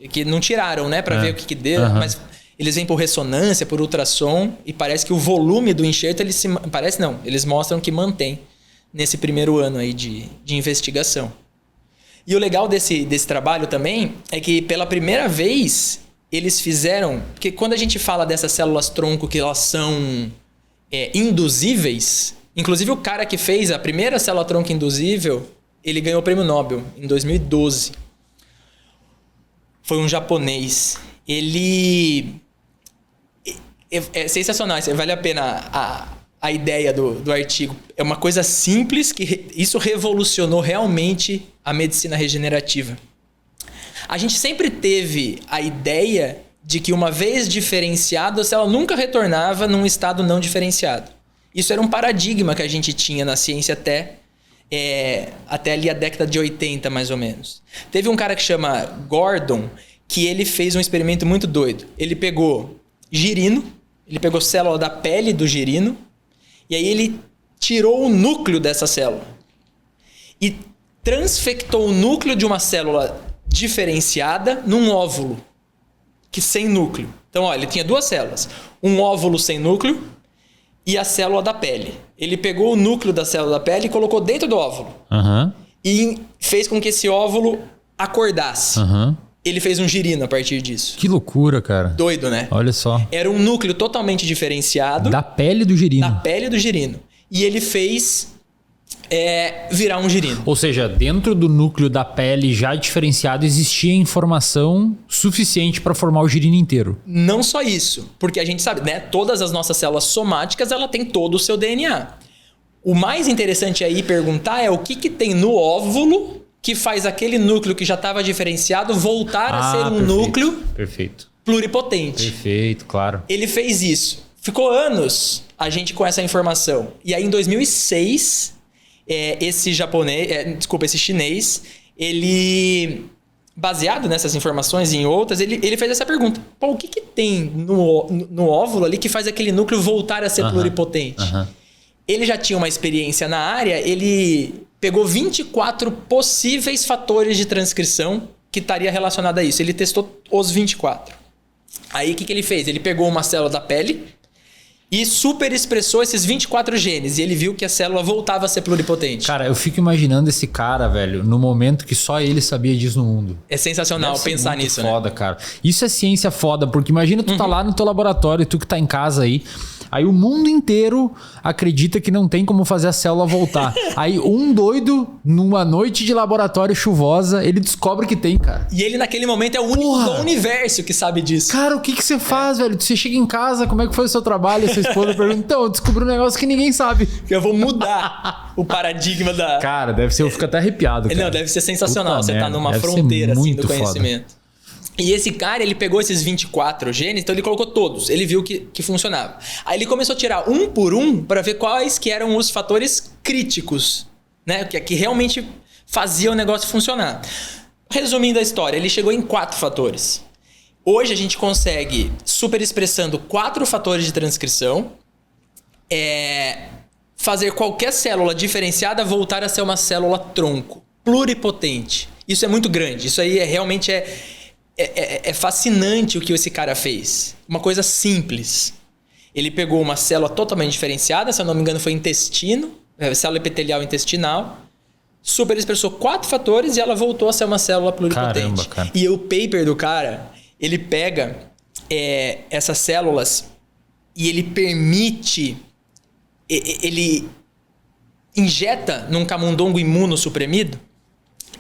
Que não tiraram, né? Para ver o que deu. Mas eles vêm por ressonância, por ultrassom. E parece que o volume do enxerto... Eles mostram que mantém nesse primeiro ano aí de investigação. E o legal desse trabalho também é que pela primeira vez eles fizeram... Porque quando a gente fala dessas células-tronco que elas são induzíveis... Inclusive o cara que fez a primeira célula-tronco induzível, ele ganhou o prêmio Nobel em 2012. Foi um japonês. Ele... É sensacional, vale a pena a ideia do artigo. É uma coisa simples que isso revolucionou realmente a medicina regenerativa. A gente sempre teve a ideia de que uma vez diferenciado, a célula nunca retornava num estado não diferenciado. Isso era um paradigma que a gente tinha na ciência até ali a década de 80, mais ou menos. Teve um cara que chama Gordon, que ele fez um experimento muito doido. Ele pegou girino, ele pegou célula da pele do girino, e aí ele tirou o núcleo dessa célula e transfectou o núcleo de uma célula diferenciada num óvulo sem núcleo. Então, olha, ele tinha 2 células. Um óvulo sem núcleo e a célula da pele. Ele pegou o núcleo da célula da pele e colocou dentro do óvulo. E fez com que esse óvulo acordasse. Ele fez um girino a partir disso. Que loucura, cara. Doido, né? Olha só. Era um núcleo totalmente diferenciado. Da pele do girino. Da pele do girino. E ele fez virar um girino. Ou seja, dentro do núcleo da pele já diferenciado existia informação suficiente para formar o girino inteiro. Não só isso. Porque a gente sabe, né? Todas as nossas células somáticas, ela tem todo o seu DNA. O mais interessante aí perguntar é o que tem no óvulo que faz aquele núcleo que já estava diferenciado voltar a ser um núclleo pluripotente. Perfeito, claro. Ele fez isso. Ficou anos a gente com essa informação. E aí em 2006, esse chinês, ele, baseado nessas informações e em outras, ele fez essa pergunta. Pô, o que tem no óvulo ali que faz aquele núcleo voltar a ser pluripotente? Ele já tinha uma experiência na área, ele pegou 24 possíveis fatores de transcrição que estaria relacionado a isso. Ele testou os 24. Aí o que ele fez? Ele pegou uma célula da pele, e super expressou esses 24 genes. E ele viu que a célula voltava a ser pluripotente. Cara, eu fico imaginando esse cara, velho, no momento que só ele sabia disso no mundo. É sensacional pensar nisso, foda, né? Cara. Isso é ciência foda, porque imagina tu tá lá no teu laboratório, tu que tá em casa aí o mundo inteiro acredita que não tem como fazer a célula voltar. Aí um doido, numa noite de laboratório chuvosa, ele descobre que tem, cara. E ele naquele momento é o único do universo que sabe disso. Cara, o que você faz, velho? Você chega em casa, como é que foi o seu trabalho? E sua esposa pergunta, então, eu descobri um negócio que ninguém sabe. Eu vou mudar o paradigma da... Cara, deve ser, eu fico até arrepiado, cara. Não, deve ser sensacional. Puta você merda, tá numa deve fronteira assim, do foda. conhecimento. E esse cara, ele pegou esses 24 genes, então ele colocou todos. Ele viu que funcionava. Aí ele começou a tirar um por um para ver quais que eram os fatores críticos, né? Que realmente faziam o negócio funcionar. Resumindo a história, ele chegou em 4 fatores. Hoje a gente consegue, super expressando 4 fatores de transcrição, fazer qualquer célula diferenciada voltar a ser uma célula tronco, pluripotente. Isso é muito grande. Isso aí realmente é fascinante o que esse cara fez. Uma coisa simples. Ele pegou uma célula totalmente diferenciada, se eu não me engano foi intestino, célula epitelial intestinal, super expressou 4 fatores e ela voltou a ser uma célula pluripotente. Caramba, cara. E o paper do cara, ele pega essas células e ele permite... Ele injeta num camundongo imunossuprimido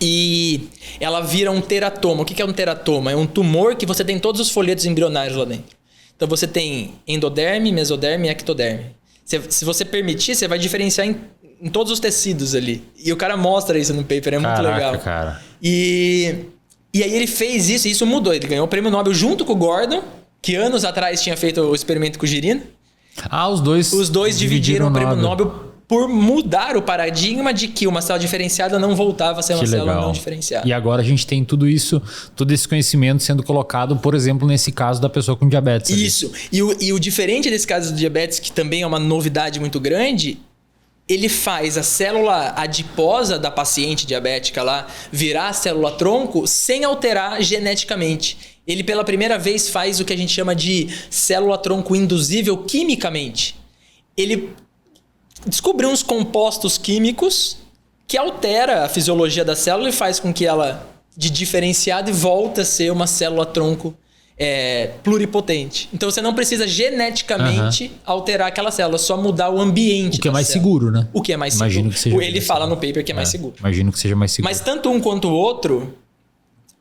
e ela vira um teratoma. O que é um teratoma? É um tumor que você tem todos os folhetos embrionários lá dentro. Então você tem endoderme, mesoderme e ectoderme. Se você permitir, você vai diferenciar em todos os tecidos ali. E o cara mostra isso no paper, muito legal. Cara. E aí ele fez isso e isso mudou. Ele ganhou o prêmio Nobel junto com o Gordon, que anos atrás tinha feito o experimento com o girino. Os dois dividiram o prêmio Nobel por mudar o paradigma de que uma célula diferenciada não voltava a ser uma célula não diferenciada. E agora a gente tem tudo isso, todo esse conhecimento sendo colocado, por exemplo, nesse caso da pessoa com diabetes. Isso. E o diferente desse caso do diabetes, que também é uma novidade muito grande, ele faz a célula adiposa da paciente diabética lá virar a célula tronco sem alterar geneticamente. Ele pela primeira vez faz o que a gente chama de célula tronco induzível quimicamente. Ele descobriu uns compostos químicos que altera a fisiologia da célula e faz com que ela, de diferenciada, volta a ser uma célula tronco pluripotente. Então você não precisa geneticamente alterar aquela célula, só mudar o ambiente. O que é mais seguro, né? O que é mais Imagino seguro. Que seja ele fala no paper que é mais seguro. Imagino que seja mais seguro. Mas tanto um quanto o outro,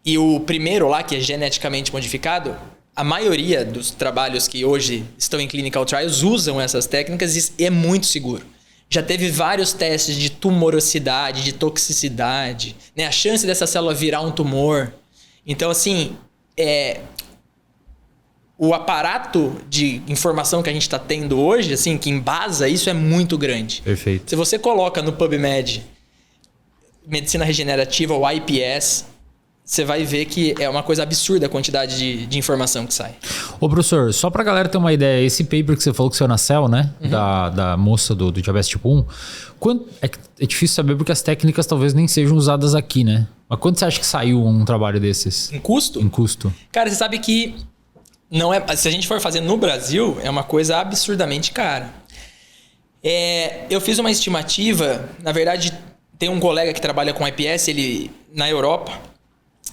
e o primeiro lá, que é geneticamente modificado, a maioria dos trabalhos que hoje estão em clinical trials usam essas técnicas e é muito seguro. Já teve vários testes de tumorosidade, de toxicidade, né? A chance dessa célula virar um tumor. Então, assim, o aparato de informação que a gente está tendo hoje, assim, que embasa isso, é muito grande. Perfeito. Se você coloca no PubMed medicina regenerativa ou IPS, você vai ver que é uma coisa absurda a quantidade de informação que sai. Ô, professor, só pra galera ter uma ideia, esse paper que você falou que saiu na Cell, né? Uhum. Da moça do diabetes tipo 1, é difícil saber porque as técnicas talvez nem sejam usadas aqui, né? Mas quanto você acha que saiu um trabalho desses? Em custo? Em custo. Cara, você sabe que não é, se a gente for fazer no Brasil, é uma coisa absurdamente cara. Eu fiz uma estimativa, na verdade, tem um colega que trabalha com IPS, ele na Europa,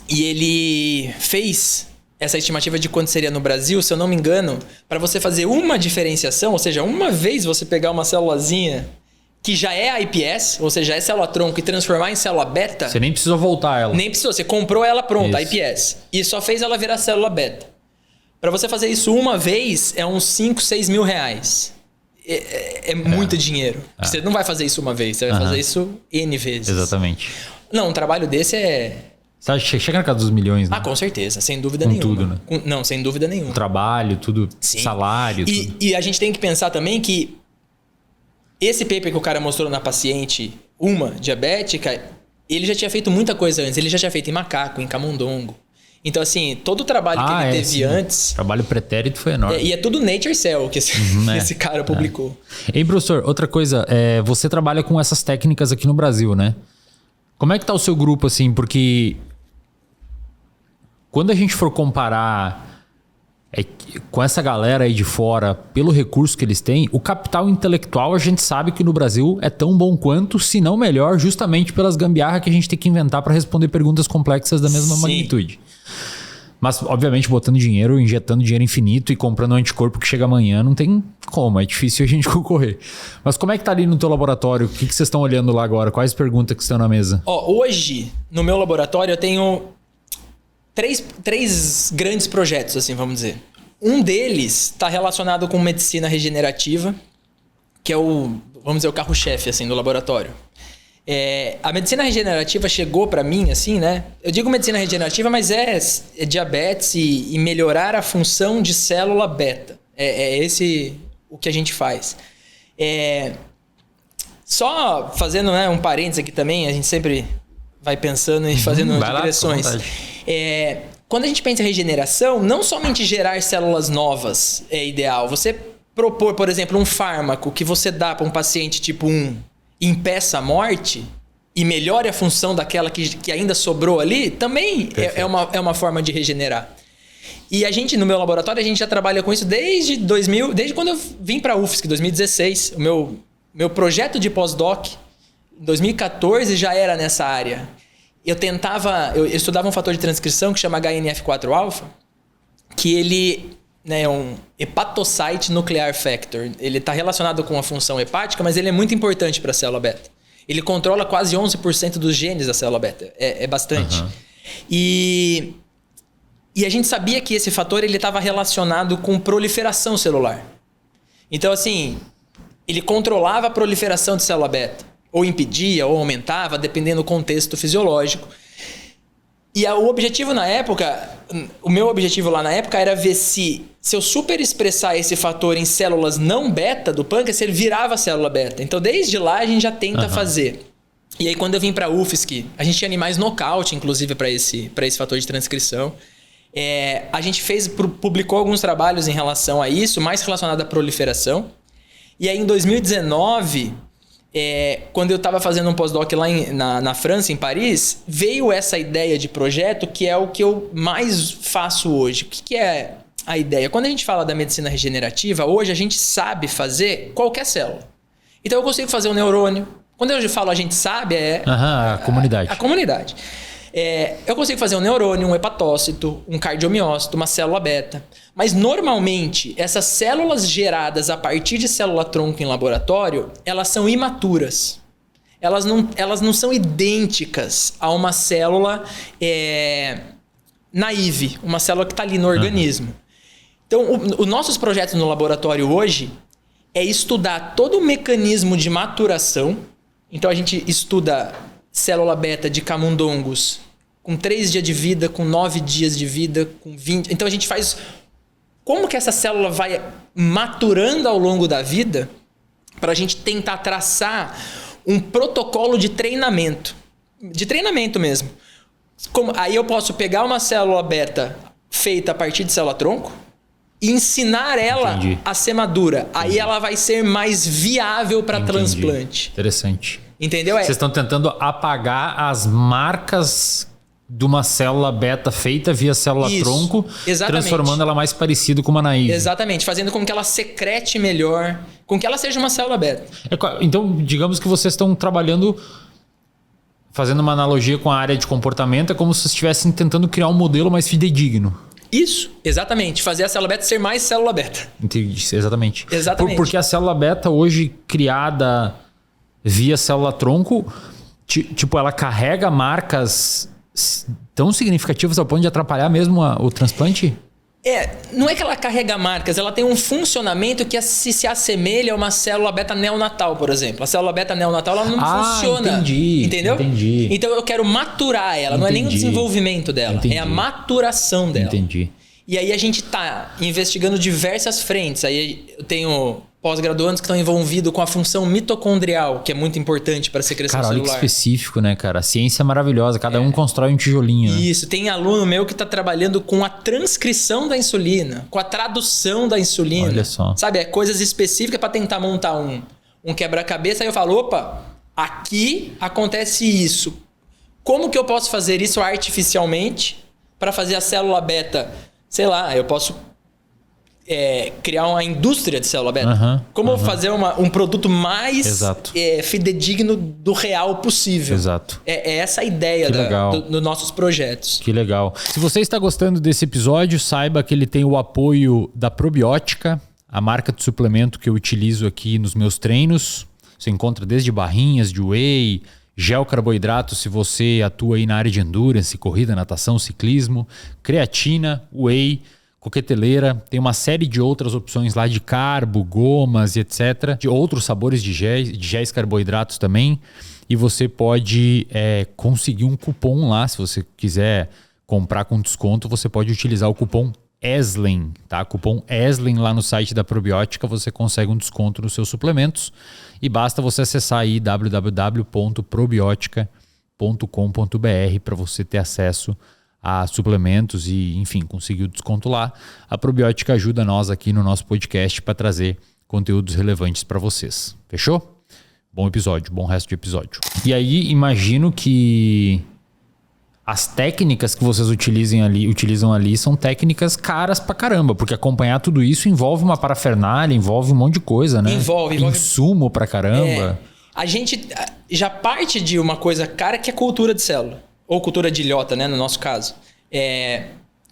e ele fez essa estimativa de quanto seria no Brasil, se eu não me engano, para você fazer uma diferenciação, ou seja, uma vez você pegar uma célulazinha que já é IPS, ou seja, é célula-tronco, e transformar em célula beta... Você nem precisou voltar ela. Nem precisou, você comprou ela pronta, IPS, e só fez ela virar célula beta. Para você fazer isso uma vez, é uns 5, 6 mil reais. É muito dinheiro. Você não vai fazer isso uma vez, você vai fazer isso N vezes. Exatamente. Não, um trabalho desse Chega na casa dos milhões, né? Com certeza, sem dúvida nenhuma. Tudo, né? Não, sem dúvida nenhuma. O trabalho, tudo, sim. Salário, tudo. E a gente tem que pensar também que esse paper que o cara mostrou na paciente, uma diabética, ele já tinha feito muita coisa antes. Ele já tinha feito em macaco, em camundongo. Então, assim, todo o trabalho que ele teve antes... O trabalho pretérito foi enorme. E é tudo Nature Cell que esse cara publicou. Ei, professor, outra coisa. Você trabalha com essas técnicas aqui no Brasil, né? Como é que tá o seu grupo, assim? Porque quando a gente for comparar é que com essa galera aí de fora, pelo recurso que eles têm, o capital intelectual a gente sabe que no Brasil é tão bom quanto, se não melhor, justamente pelas gambiarras que a gente tem que inventar para responder perguntas complexas da mesma magnitude. Mas, obviamente, botando dinheiro, injetando dinheiro infinito e comprando um anticorpo que chega amanhã, não tem como, é difícil a gente concorrer. Mas como é que tá ali no teu laboratório? O que vocês estão olhando lá agora? Quais perguntas que estão na mesa? Hoje, no meu laboratório, eu tenho três grandes projetos, assim, vamos dizer. Um deles está relacionado com medicina regenerativa, que é vamos dizer, o carro-chefe, assim, do laboratório. A medicina regenerativa chegou para mim, assim, né? Eu digo medicina regenerativa, mas é diabetes e melhorar a função de célula beta. É esse o que a gente faz. Só fazendo, né, um parênteses aqui também, a gente sempre vai pensando e fazendo digressões. Quando a gente pensa em regeneração, não somente gerar células novas é ideal. Você propor, por exemplo, um fármaco que você dá para um paciente tipo 1 impeça a morte e melhore a função daquela que ainda sobrou ali, também é uma forma de regenerar. E a gente, no meu laboratório, a gente já trabalha com isso desde quando eu vim para a UFSC, 2016. O meu projeto de pós-doc, em 2014, já era nessa área. Eu estudava um fator de transcrição que chama HNF4-alfa, que ele é um hepatocyte nuclear factor. Ele está relacionado com a função hepática, mas ele é muito importante para a célula beta. Ele controla quase 11% dos genes da célula beta. É bastante. Uhum. E a gente sabia que esse fator estava relacionado com proliferação celular. Então, assim, ele controlava a proliferação de célula beta. Ou impedia, ou aumentava, dependendo do contexto fisiológico. E o objetivo na época, o meu objetivo lá na época era ver se eu superexpressar esse fator em células não beta do pâncreas, ele virava célula beta. Então, desde lá, a gente já tenta fazer. E aí, quando eu vim para a UFSC, a gente tinha animais nocaute, inclusive, para esse fator de transcrição. A gente publicou alguns trabalhos em relação a isso, mais relacionado à proliferação. E aí, em 2019... quando eu estava fazendo um pós-doc lá na França, em Paris, veio essa ideia de projeto que é o que eu mais faço hoje. O que é a ideia? Quando a gente fala da medicina regenerativa, hoje a gente sabe fazer qualquer célula. Então eu consigo fazer um neurônio. Quando eu falo a gente sabe, a comunidade. A comunidade. Eu consigo fazer um neurônio, um hepatócito, um cardiomiócito, uma célula beta. Mas, normalmente, essas células geradas a partir de célula-tronco em laboratório, elas são imaturas. Elas não são idênticas a uma célula naive, uma célula que está ali no organismo. Então, os nossos projetos no laboratório hoje é estudar todo o mecanismo de maturação. Então, a gente estuda célula beta de camundongos com 3 dias de vida, com 9 dias de vida, com 20... Então, a gente faz... Como que essa célula vai maturando ao longo da vida para a gente tentar traçar um protocolo de treinamento. De treinamento mesmo. Aí eu posso pegar uma célula beta feita a partir de célula-tronco e ensinar ela a ser madura. Aí ela vai ser mais viável para transplante. Interessante. Entendeu? Vocês estão tentando apagar as marcas de uma célula beta feita via célula-tronco, transformando ela mais parecida com uma naive. Exatamente, fazendo com que ela secrete melhor, com que ela seja uma célula beta. Então, digamos que vocês estão trabalhando, fazendo uma analogia com a área de comportamento, é como se vocês estivessem tentando criar um modelo mais fidedigno. Isso, exatamente. Fazer a célula beta ser mais célula beta. Entendi, exatamente. Exatamente. Porque a célula beta hoje criada via célula-tronco, tipo, ela carrega marcas tão significativas ao ponto de atrapalhar mesmo o transplante? Não é que ela carrega marcas, ela tem um funcionamento que se assemelha a uma célula beta neonatal, por exemplo. A célula beta neonatal ela não funciona. Entendi. Entendeu? Entendi. Então eu quero maturar ela, não é nem o desenvolvimento dela, é a maturação dela. Entendi. E aí a gente está investigando diversas frentes. Aí eu tenho pós-graduandos que estão envolvidos com a função mitocondrial, que é muito importante para a secreção celular. Olha que específico, né, cara? A ciência é maravilhosa, cada um constrói um tijolinho. Né? Isso, tem aluno meu que está trabalhando com a transcrição da insulina, com a tradução da insulina. Olha só. Sabe, coisas específicas para tentar montar um quebra-cabeça. Aí eu falo, opa, aqui acontece isso. Como que eu posso fazer isso artificialmente para fazer a célula beta? Sei lá, eu posso criar uma indústria de célula beta. Como fazer um produto mais fidedigno do real possível. Exato. É essa a ideia dos nossos projetos. Que legal. Se você está gostando desse episódio, saiba que ele tem o apoio da Probiótica, a marca de suplemento que eu utilizo aqui nos meus treinos. Você encontra desde barrinhas de whey, gel carboidrato se você atua aí na área de endurance, corrida, natação, ciclismo, creatina, whey, coqueteleira, tem uma série de outras opções lá de carbo, gomas e etc. De outros sabores de géis carboidratos também. E você pode conseguir um cupom lá, se você quiser comprar com desconto, você pode utilizar o cupom ESLEN, tá? Cupom ESLEN lá no site da Probiótica, você consegue um desconto nos seus suplementos e basta você acessar aí www.probiotica.com.br para você ter acesso a suplementos e, enfim, conseguir o desconto lá. A Probiótica ajuda nós aqui no nosso podcast para trazer conteúdos relevantes para vocês. Fechou? Bom episódio, bom resto de episódio. E aí, imagino que as técnicas que vocês utilizam ali são técnicas caras pra caramba, porque acompanhar tudo isso envolve uma parafernália, envolve um monte de coisa, né? Envolve. Insumo pra caramba. A gente já parte de uma coisa cara que é cultura de célula, ou cultura de ilhota, né, no nosso caso.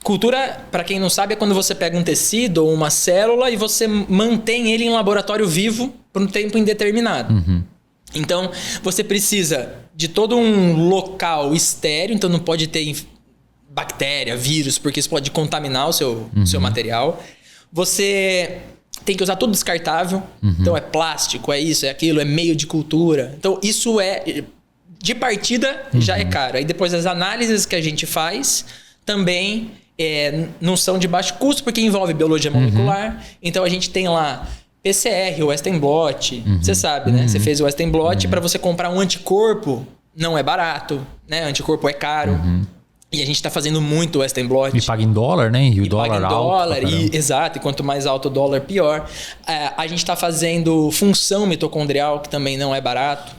Cultura, para quem não sabe, é quando você pega um tecido ou uma célula e você mantém ele em laboratório vivo por um tempo indeterminado. Então, você precisa de todo um local estéreo, então não pode ter bactéria, vírus, porque isso pode contaminar o seu material. Você tem que usar tudo descartável, então é plástico, é isso, é aquilo, é meio de cultura. Então, isso de partida, já é caro. Aí depois as análises que a gente faz também não são de baixo custo, porque envolve biologia molecular. Então, a gente tem lá PCR, o Western blot, você sabe, né? Você fez o Western blot, para você comprar um anticorpo, não é barato, né? Anticorpo é caro. E a gente está fazendo muito Western blot. E paga em dólar, né? E o dólar paga em dólar, exato. E quanto mais alto o dólar, pior. A gente está fazendo função mitocondrial, que também não é barato.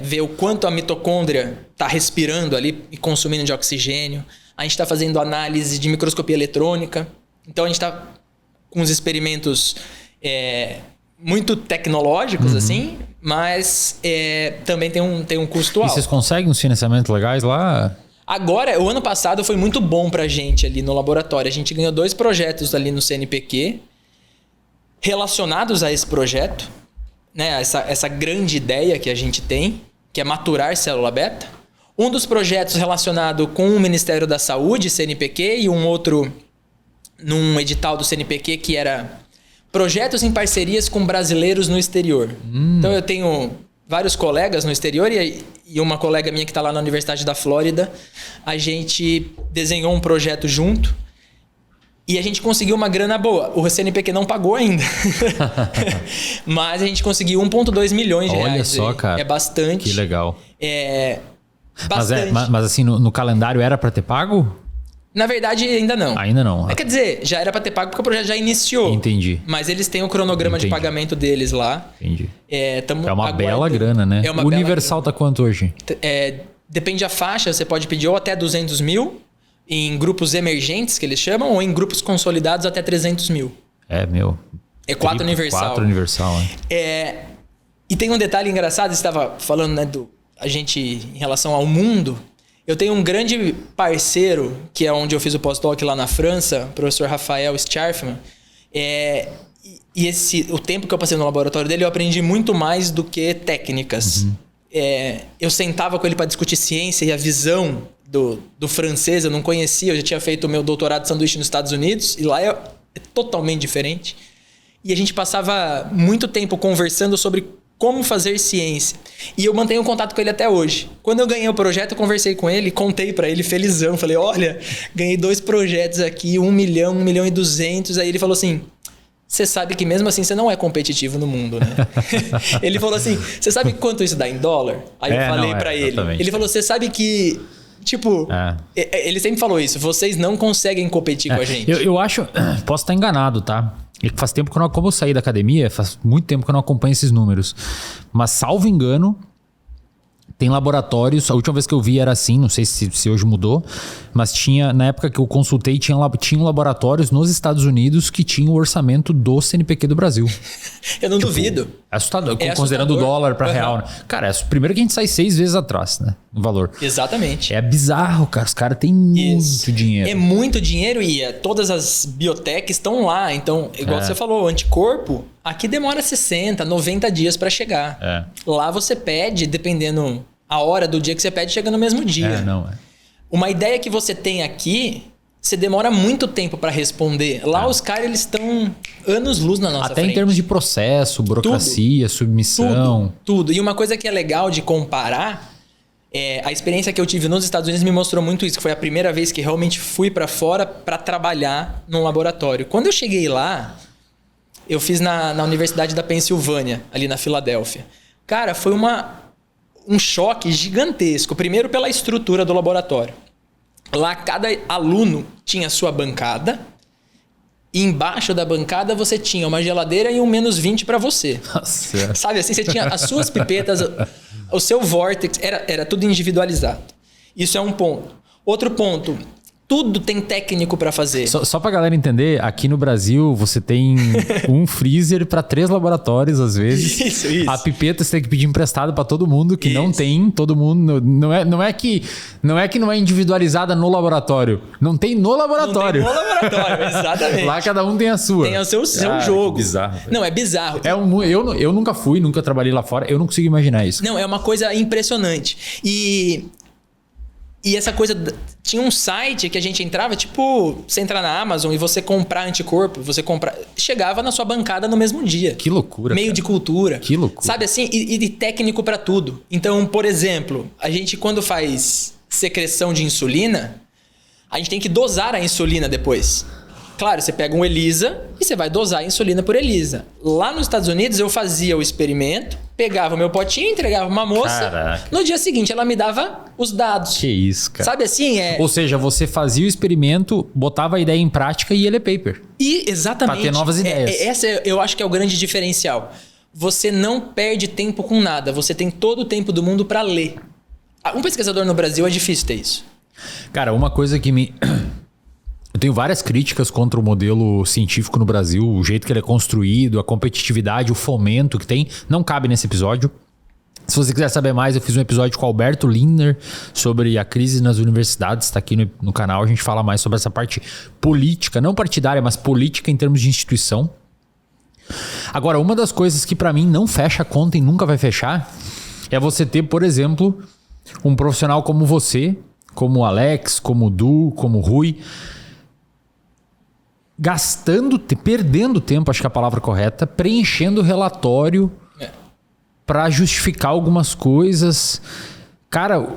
Ver o quanto a mitocôndria está respirando ali e consumindo de oxigênio. A gente está fazendo análise de microscopia eletrônica. Então, a gente está com uns experimentos muito tecnológicos, assim, mas também tem um custo alto. E vocês conseguem uns financiamentos legais lá? Agora, o ano passado foi muito bom pra gente ali no laboratório. A gente ganhou 2 projetos ali no CNPq relacionados a esse projeto, né? Essa grande ideia que a gente tem, que é maturar célula beta. Um dos projetos relacionado com o Ministério da Saúde, CNPq, e um outro num edital do CNPq que era projetos em parcerias com brasileiros no exterior. Então eu tenho vários colegas no exterior e uma colega minha que está lá na Universidade da Flórida. A gente desenhou um projeto junto e a gente conseguiu uma grana boa. O CNPq não pagou ainda. Mas a gente conseguiu 1,2 milhões de reais. Olha só, cara. É bastante. Que legal. Bastante. Mas assim, no calendário era para ter pago? Na verdade, ainda não. Ainda não. Quer dizer, já era para ter pago porque o projeto já iniciou. Entendi. Mas eles têm o cronograma de pagamento deles lá. Entendi. É uma bela grana, né? O Universal tá quanto hoje? Depende da faixa, você pode pedir ou até 200 mil, em grupos emergentes, que eles chamam, ou em grupos consolidados até 300 mil. É 4 Universal. 4 Universal, E tem um detalhe engraçado, você estava falando, né, a gente em relação ao mundo. Eu tenho um grande parceiro, que é onde eu fiz o pós-doc lá na França, o professor Rafael Scharfman. O tempo que eu passei no laboratório dele, eu aprendi muito mais do que técnicas. Eu sentava com ele para discutir ciência e a visão do francês eu não conhecia. Eu já tinha feito o meu doutorado de sanduíche nos Estados Unidos e lá é totalmente diferente. E a gente passava muito tempo conversando sobre como fazer ciência. E eu mantenho contato com ele até hoje. Quando eu ganhei o projeto, eu conversei com ele, contei para ele felizão. Falei, olha, ganhei 2 projetos aqui, 1 milhão, 1 milhão e 200. Aí ele falou assim, você sabe que mesmo assim você não é competitivo no mundo, né? Ele falou assim, você sabe quanto isso dá em dólar? Aí eu falei para ele. Exatamente. Ele falou, você sabe que... Tipo, ele sempre falou isso, vocês não conseguem competir com a gente. Eu acho, posso estar enganado, tá? Faz tempo que eu não, como eu saí da academia, faz muito tempo que eu não acompanho esses números. Mas, salvo engano, Tem laboratórios, a última vez que eu vi era assim, não sei se hoje mudou, mas tinha, na época que eu consultei, tinham laboratórios nos Estados Unidos que tinham o orçamento do CNPq do Brasil. Eu não duvido. Assustador, considerando o dólar para real, né? Cara, primeiro que a gente sai 6 vezes atrás, né? No valor. Exatamente. É bizarro, cara. Os caras têm muito dinheiro. É muito dinheiro e todas as biotechs estão lá. Então, igual você falou, o anticorpo, aqui demora 60, 90 dias para chegar. Lá você pede, dependendo a hora do dia que você pede, chega no mesmo dia. Uma ideia que você tem aqui, você demora muito tempo para responder. Lá os caras, eles estão anos-luz na nossa frente. Até em termos de processo, burocracia, submissão. Tudo. E uma coisa que é legal de comparar, a experiência que eu tive nos Estados Unidos me mostrou muito isso, que foi a primeira vez que realmente fui para fora para trabalhar num laboratório. Quando eu cheguei lá, eu fiz na Universidade da Pensilvânia, ali na Filadélfia. Cara, foi um choque gigantesco. Primeiro pela estrutura do laboratório. Lá cada aluno tinha sua bancada e embaixo da bancada você tinha uma geladeira e um -20 para você. Nossa. Sabe assim, você tinha as suas pipetas, o seu vórtex, era tudo individualizado. Isso é um ponto. Outro ponto, tudo tem técnico para fazer. Só pra galera entender, aqui no Brasil você tem um freezer para 3 laboratórios às vezes. Isso. A pipeta você tem que pedir emprestado para todo mundo, que não tem, todo mundo. Não é que não é individualizada no laboratório. Não tem no laboratório. Não tem no laboratório, exatamente. Lá cada um tem a sua. Tem o seu jogo. Bizarro. Não, é bizarro. Eu nunca nunca trabalhei lá fora, eu não consigo imaginar isso. Não, é uma coisa impressionante. E essa coisa... Tinha um site que a gente entrava, tipo... Você entrar na Amazon e você comprar anticorpo, chegava na sua bancada no mesmo dia. Que loucura, Meio de cultura. Que loucura. Sabe assim? E técnico para tudo. Então, por exemplo, a gente quando faz secreção de insulina, a gente tem que dosar a insulina depois. Claro, você pega um ELISA e você vai dosar a insulina por ELISA. Lá nos Estados Unidos, eu fazia o experimento, pegava o meu potinho, entregava uma moça. Caraca. No dia seguinte, ela me dava os dados. Que isso, cara. Sabe assim? Ou seja, você fazia o experimento, botava a ideia em prática e ele é paper. Exatamente. Pra ter novas ideias. Essa eu acho que é o grande diferencial. Você não perde tempo com nada. Você tem todo o tempo do mundo para ler. Um pesquisador no Brasil é difícil ter isso. Cara, uma coisa que me... Eu tenho várias críticas contra o modelo científico no Brasil, o jeito que ele é construído, a competitividade, o fomento que tem. Não cabe nesse episódio. Se você quiser saber mais, eu fiz um episódio com o Alberto Lindner sobre a crise nas universidades. Está aqui no canal, a gente fala mais sobre essa parte política, não partidária, mas política em termos de instituição. Agora, uma das coisas que para mim não fecha a conta e nunca vai fechar é você ter, por exemplo, um profissional como você, como o Alex, como o Du, como o Rui... perdendo tempo, acho que é a palavra correta, preenchendo o relatório para justificar algumas coisas. Cara,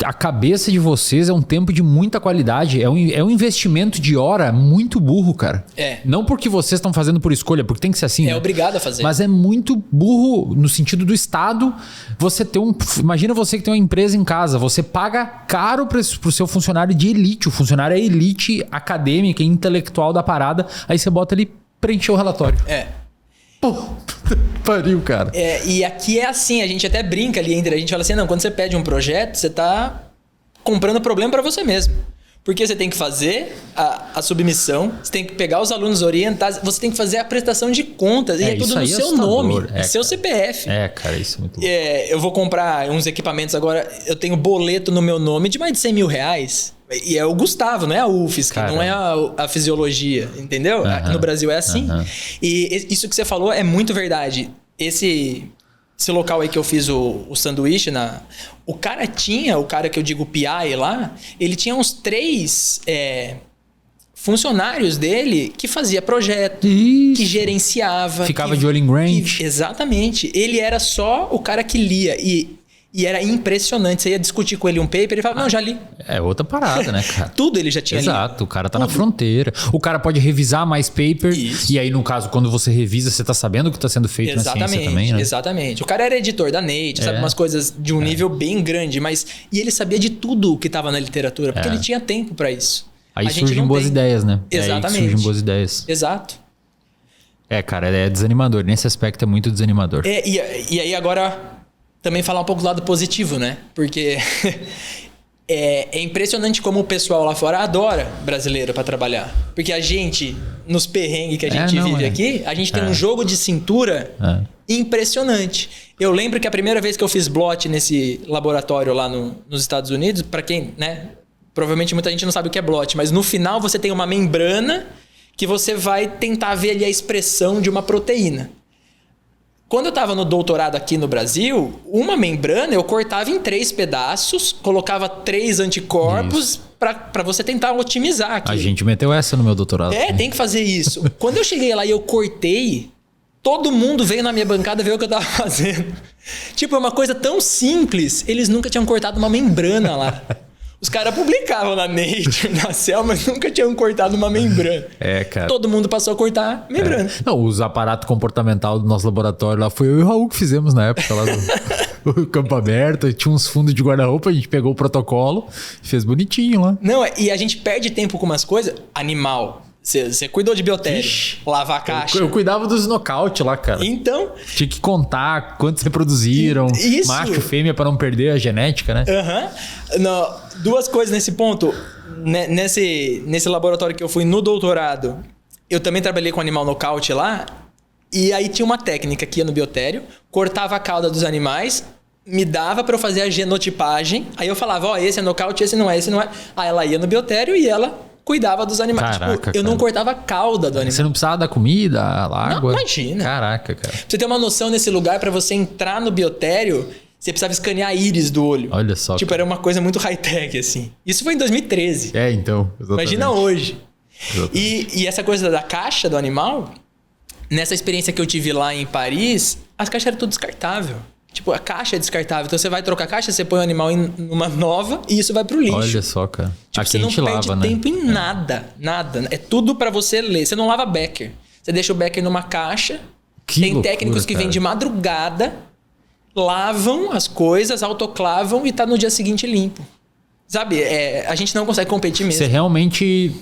a cabeça de vocês é um tempo de muita qualidade. É um investimento de hora muito burro, cara. Não porque vocês estão fazendo por escolha, porque tem que ser assim. É obrigado a fazer. Mas é muito burro no sentido do Estado. Você ter imagina você que tem uma empresa em casa. Você paga caro pro seu funcionário de elite. O funcionário é elite acadêmica, intelectual da parada. Aí você bota ele preencher o relatório. Pô, pariu, cara. E aqui é assim, a gente até brinca ali entre a gente, fala assim, não, quando você pede um projeto, você tá comprando problema para você mesmo. Porque você tem que fazer a submissão, você tem que pegar os alunos, orientar, você tem que fazer a prestação de contas, e é tudo no seu nome, é seu CPF. Cara, isso é muito louco. Eu vou comprar uns equipamentos agora, eu tenho boleto no meu nome de mais de 100 mil reais. E é o Gustavo, não é a UFSC, não é a fisiologia, entendeu? Aqui no Brasil é assim. E isso que você falou é muito verdade. Esse local aí que eu fiz o sanduíche, o cara que eu digo PI lá, ele tinha uns 3 funcionários dele que fazia projeto, que gerenciava. Ficava de olho em grant. Exatamente. Ele era só o cara que lia. E era impressionante. Você ia discutir com ele um paper, ele falava, não, já li. É outra parada, né, cara? Tudo ele já tinha lido. Exato, o cara tá na fronteira. O cara pode revisar mais paper. Isso. E aí, no caso, quando você revisa, você tá sabendo o que tá sendo feito na ciência também, né? Exatamente. O cara era editor da Nature, sabe? Umas coisas de um nível bem grande. E ele sabia de tudo o que tava na literatura, porque ele tinha tempo para isso. Aí surgem boas ideias, né? Exatamente. Aí surgem boas ideias. Exato. Cara, é desanimador. Nesse aspecto é muito desanimador. E aí agora... também falar um pouco do lado positivo, né? Porque é impressionante como o pessoal lá fora adora brasileiro para trabalhar. Porque a gente, nos perrengues que a gente vive aqui, a gente tem um jogo de cintura impressionante. Eu lembro que a primeira vez que eu fiz blot nesse laboratório lá nos Estados Unidos, para quem, né? Provavelmente muita gente não sabe o que é blot, mas no final você tem uma membrana que você vai tentar ver ali a expressão de uma proteína. Quando eu estava no doutorado aqui no Brasil, uma membrana eu cortava em 3 pedaços, colocava 3 anticorpos para você tentar otimizar aqui. A gente meteu essa no meu doutorado. Tem que fazer isso. Quando eu cheguei lá e eu cortei, todo mundo veio na minha bancada ver o que eu estava fazendo. Tipo, é uma coisa tão simples, eles nunca tinham cortado uma membrana lá. Os caras publicavam na Nature, na Cell, mas nunca tinham cortado uma membrana. Cara. Todo mundo passou a cortar membrana. Não, os aparatos comportamental do nosso laboratório lá foi eu e o Raul que fizemos na época lá no campo aberto. Tinha uns fundos de guarda-roupa, a gente pegou o protocolo e fez bonitinho lá. Não, e a gente perde tempo com umas coisas. Animal. Você cuidou de biotério, lavar a caixa. Eu cuidava dos nocaute lá, cara. Então... Tinha que contar quantos reproduziram. Isso. Macho, fêmea, para não perder a genética, né? Duas coisas nesse ponto. Nesse laboratório que eu fui no doutorado, eu também trabalhei com animal nocaute lá. E aí tinha uma técnica que ia no biotério, cortava a cauda dos animais, me dava para eu fazer a genotipagem. Aí eu falava, esse é nocaute, esse não é, esse não é. Aí ela ia no biotério e ela... cuidava dos animais. Caraca, eu não cortava a cauda do animal. Você não precisava da comida, água? Não, imagina. Caraca, cara. Pra você ter uma noção nesse lugar, para você entrar no biotério, você precisava escanear a íris do olho. Olha só. Tipo, era uma coisa muito high-tech, assim. Isso foi em 2013. Então. Exatamente. Imagina hoje. E essa coisa da caixa do animal, nessa experiência que eu tive lá em Paris, as caixas eram tudo descartável. Tipo, a caixa é descartável. Então, você vai trocar a caixa, você põe o animal em uma nova e isso vai pro lixo. Olha só, cara. Tipo, aqui você a não gente perde lava, tempo né? em nada. Nada. É tudo pra você ler. Você não lava Becker. Você deixa o Becker numa caixa. Que tem loucura, técnicos que vêm de madrugada, lavam as coisas, autoclavam e tá no dia seguinte limpo. Sabe? A gente não consegue competir mesmo. Você realmente...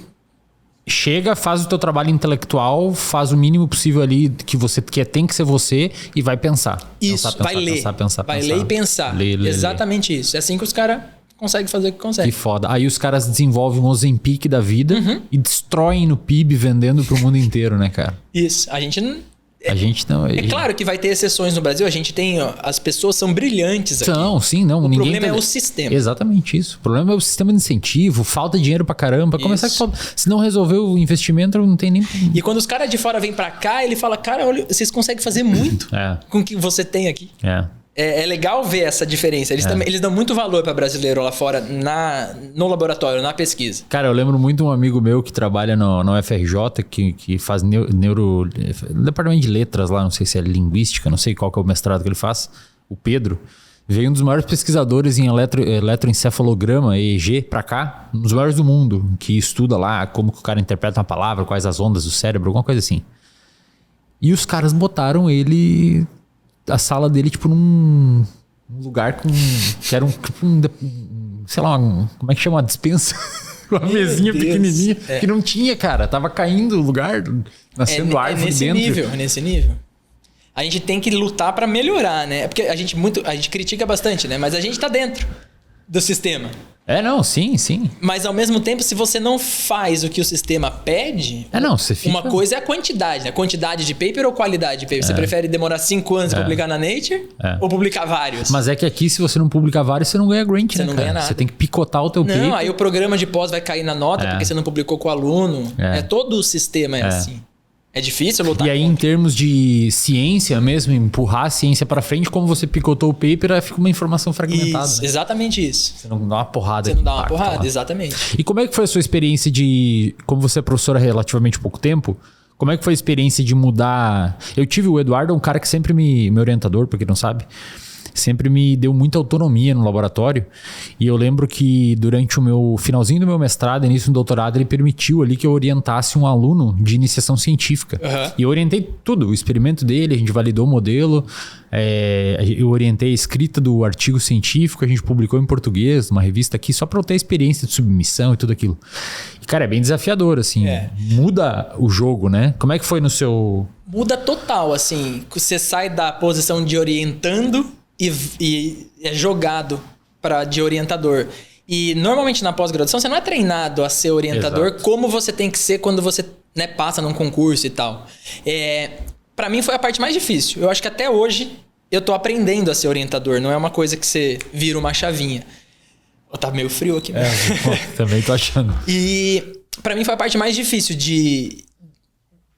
chega, faz o teu trabalho intelectual, faz o mínimo possível ali que você quer, tem que ser você e vai pensar. Isso, vai ler. Vai ler e pensar. Exatamente isso. É assim que os caras conseguem fazer o que conseguem. Que foda. Aí os caras desenvolvem um Ozempic da vida e destroem no PIB vendendo pro mundo inteiro, né, cara? Isso. A gente não... É claro que vai ter exceções no Brasil. A gente tem... As pessoas são brilhantes aqui. Sim, não. O problema é o sistema. Exatamente isso. O problema é o sistema de incentivo. Falta dinheiro pra caramba. Pra começar, se não resolver o investimento, não tem nem... E quando os caras de fora vêm pra cá, ele fala, cara, olha, vocês conseguem fazer muito com o que você tem aqui. É legal ver essa diferença. Eles dão muito valor para brasileiro lá fora no laboratório, na pesquisa. Cara, eu lembro muito de um amigo meu que trabalha no UFRJ, que faz departamento de letras lá, não sei se é linguística, não sei qual que é o mestrado que ele faz, o Pedro. Veio um dos maiores pesquisadores em eletroencefalograma, EEG, pra cá, um dos maiores do mundo, que estuda lá como que o cara interpreta uma palavra, quais as ondas do cérebro, alguma coisa assim. E os caras botaram ele... a sala dele, tipo, num lugar que era sei lá, como é que chama? Uma dispensa? Uma mesinha pequenininha. Que não tinha, cara. Tava caindo o lugar, nascendo árvore dentro. Nesse nível. A gente tem que lutar pra melhorar, né? Porque a gente critica bastante, né? Mas a gente tá dentro do sistema. Sim. Mas ao mesmo tempo, se você não faz o que o sistema pede, você fica... uma coisa é a quantidade, né? Quantidade de paper ou qualidade de paper? Você prefere demorar 5 anos pra publicar na Nature ou publicar vários? Mas é que aqui, se você não publicar vários, você não ganha grant, você não ganha nada. Você tem que picotar o teu paper. Não, aí o programa de pós vai cair na nota porque você não publicou com o aluno. Todo o sistema é assim. É difícil lutar E aí, em termos de ciência mesmo, empurrar a ciência pra frente, como você picotou o paper, aí fica uma informação fragmentada. Isso, exatamente isso. Você não dá uma porrada. Você não dá uma porrada, exatamente. E como é que foi a sua experiência de... Como você é professora há relativamente pouco tempo, como é que foi a experiência de mudar... Eu tive o Eduardo, um cara que sempre meu orientador, pra quem não sabe, sempre me deu muita autonomia no laboratório. E eu lembro que durante o meu finalzinho do meu mestrado, início do doutorado, ele permitiu ali que eu orientasse um aluno de iniciação científica. E eu orientei tudo, o experimento dele, a gente validou o modelo, eu orientei a escrita do artigo científico, a gente publicou em português, numa revista aqui, só para eu ter experiência de submissão e tudo aquilo. E, cara, é bem desafiador, assim. Muda o jogo, né? Como é que foi no seu... Muda total, assim. Você sai da posição de orientando e é jogado de orientador. E normalmente na pós-graduação você não é treinado a ser orientador. Exato. Como você tem que ser quando você, né, passa num concurso e tal. Pra mim foi a parte mais difícil. Eu acho que até hoje eu tô aprendendo a ser orientador. Não é uma coisa que você vira uma chavinha. Tá meio frio aqui. Também tô achando. E pra mim foi a parte mais difícil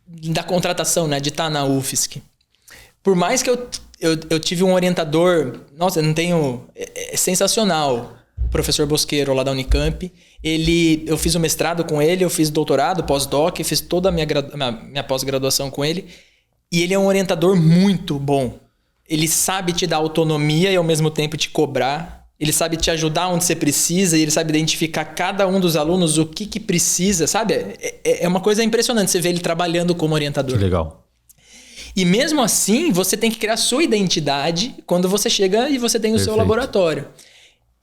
da contratação, né? De estar na UFSC. Por mais que eu tive um orientador... Nossa, eu não tenho... É sensacional. O professor Bosqueiro, lá da Unicamp. Eu fiz o mestrado com ele, eu fiz doutorado, pós-doc, fiz toda a minha pós-graduação com ele. E ele é um orientador muito bom. Ele sabe te dar autonomia e ao mesmo tempo te cobrar. Ele sabe te ajudar onde você precisa e ele sabe identificar cada um dos alunos o que precisa, sabe? É uma coisa impressionante você ver ele trabalhando como orientador. Que legal. E mesmo assim, você tem que criar sua identidade quando você chega e você tem o seu laboratório.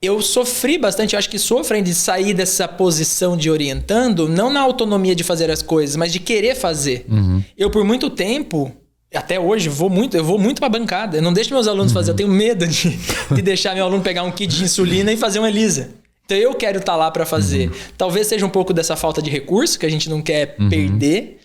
Eu sofri bastante, eu acho que sofrem de sair dessa posição de orientando, não na autonomia de fazer as coisas, mas de querer fazer. Uhum. Eu, por muito tempo, até hoje, eu vou muito pra bancada. Eu não deixo meus alunos fazer, eu tenho medo de deixar meu aluno pegar um kit de insulina e fazer uma ELISA. Então eu quero estar lá para fazer. Talvez seja um pouco dessa falta de recurso que a gente não quer perder,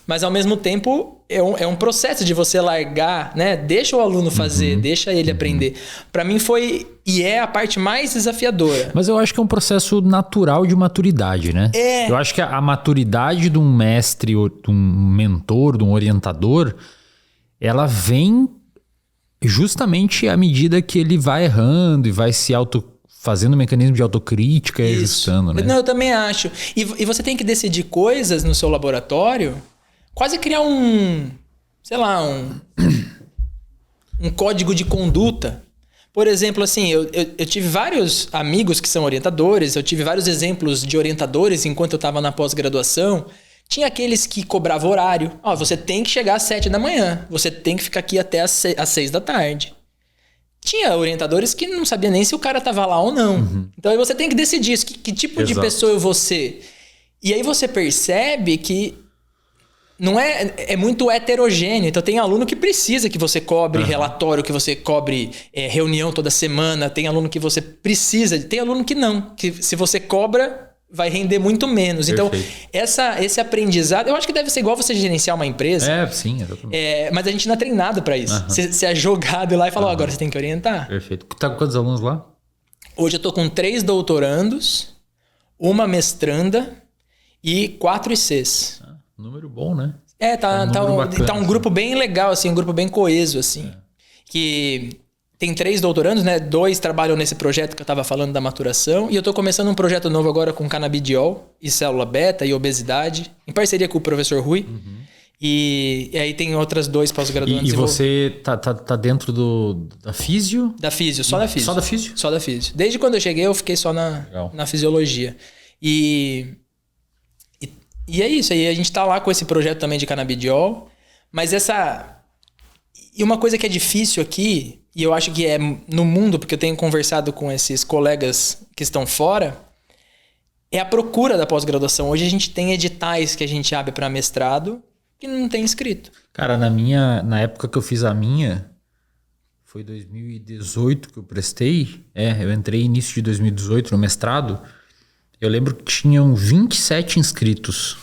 mas ao mesmo tempo é um processo de você largar, né? Deixa o aluno fazer, deixa ele aprender. Para mim foi e é a parte mais desafiadora. Mas eu acho que é um processo natural de maturidade, né? Eu acho que a maturidade de um mestre, de um mentor, de um orientador, ela vem justamente à medida que ele vai errando e vai se fazendo um mecanismo de autocrítica e ajustando, né? Não, eu também acho. E você tem que decidir coisas no seu laboratório, quase criar um código de conduta. Por exemplo, assim, eu tive vários amigos que são orientadores, eu tive vários exemplos de orientadores enquanto eu estava na pós-graduação. Tinha aqueles que cobravam horário. Você tem que chegar às 7 da manhã, você tem que ficar aqui até às 6 da tarde. Tinha orientadores que não sabia nem se o cara estava lá ou não. Então aí você tem que decidir que tipo de pessoa eu vou ser. E aí você percebe que não é muito heterogêneo. Então tem aluno que precisa que você cobre relatório, que você cobre reunião toda semana. Tem aluno que você precisa, tem aluno que não. Que se você cobra, vai render muito menos. Perfeito. Então esse aprendizado, eu acho que deve ser igual você gerenciar uma empresa. Sim, exatamente. Mas a gente não é treinado para isso. Você é jogado lá e fala, agora você tem que orientar. Perfeito. Tá com quantos alunos lá? Hoje eu tô com 3 doutorandos, uma mestranda e 4 ICs. Número bom, né? Tá um grupo bem legal, assim, um grupo bem coeso, assim. Que tem 3 doutorandos, né? 2 trabalham nesse projeto que eu tava falando da maturação. E eu tô começando um projeto novo agora com canabidiol e célula beta e obesidade, em parceria com o professor Rui. E aí tem outras 2 pós-graduandos. E você tá dentro da físio? Da físio, só da físio. Só da físio? Só da físio. Desde quando eu cheguei, eu fiquei só na fisiologia. E é isso, aí a gente tá lá com esse projeto também de canabidiol, mas E uma coisa que é difícil aqui, e eu acho que é no mundo, porque eu tenho conversado com esses colegas que estão fora, é a procura da pós-graduação. Hoje a gente tem editais que a gente abre para mestrado que não tem inscrito. Cara, na época que eu fiz a minha, foi 2018 que eu prestei, eu entrei início de 2018 no mestrado. Eu lembro que tinham 27 inscritos.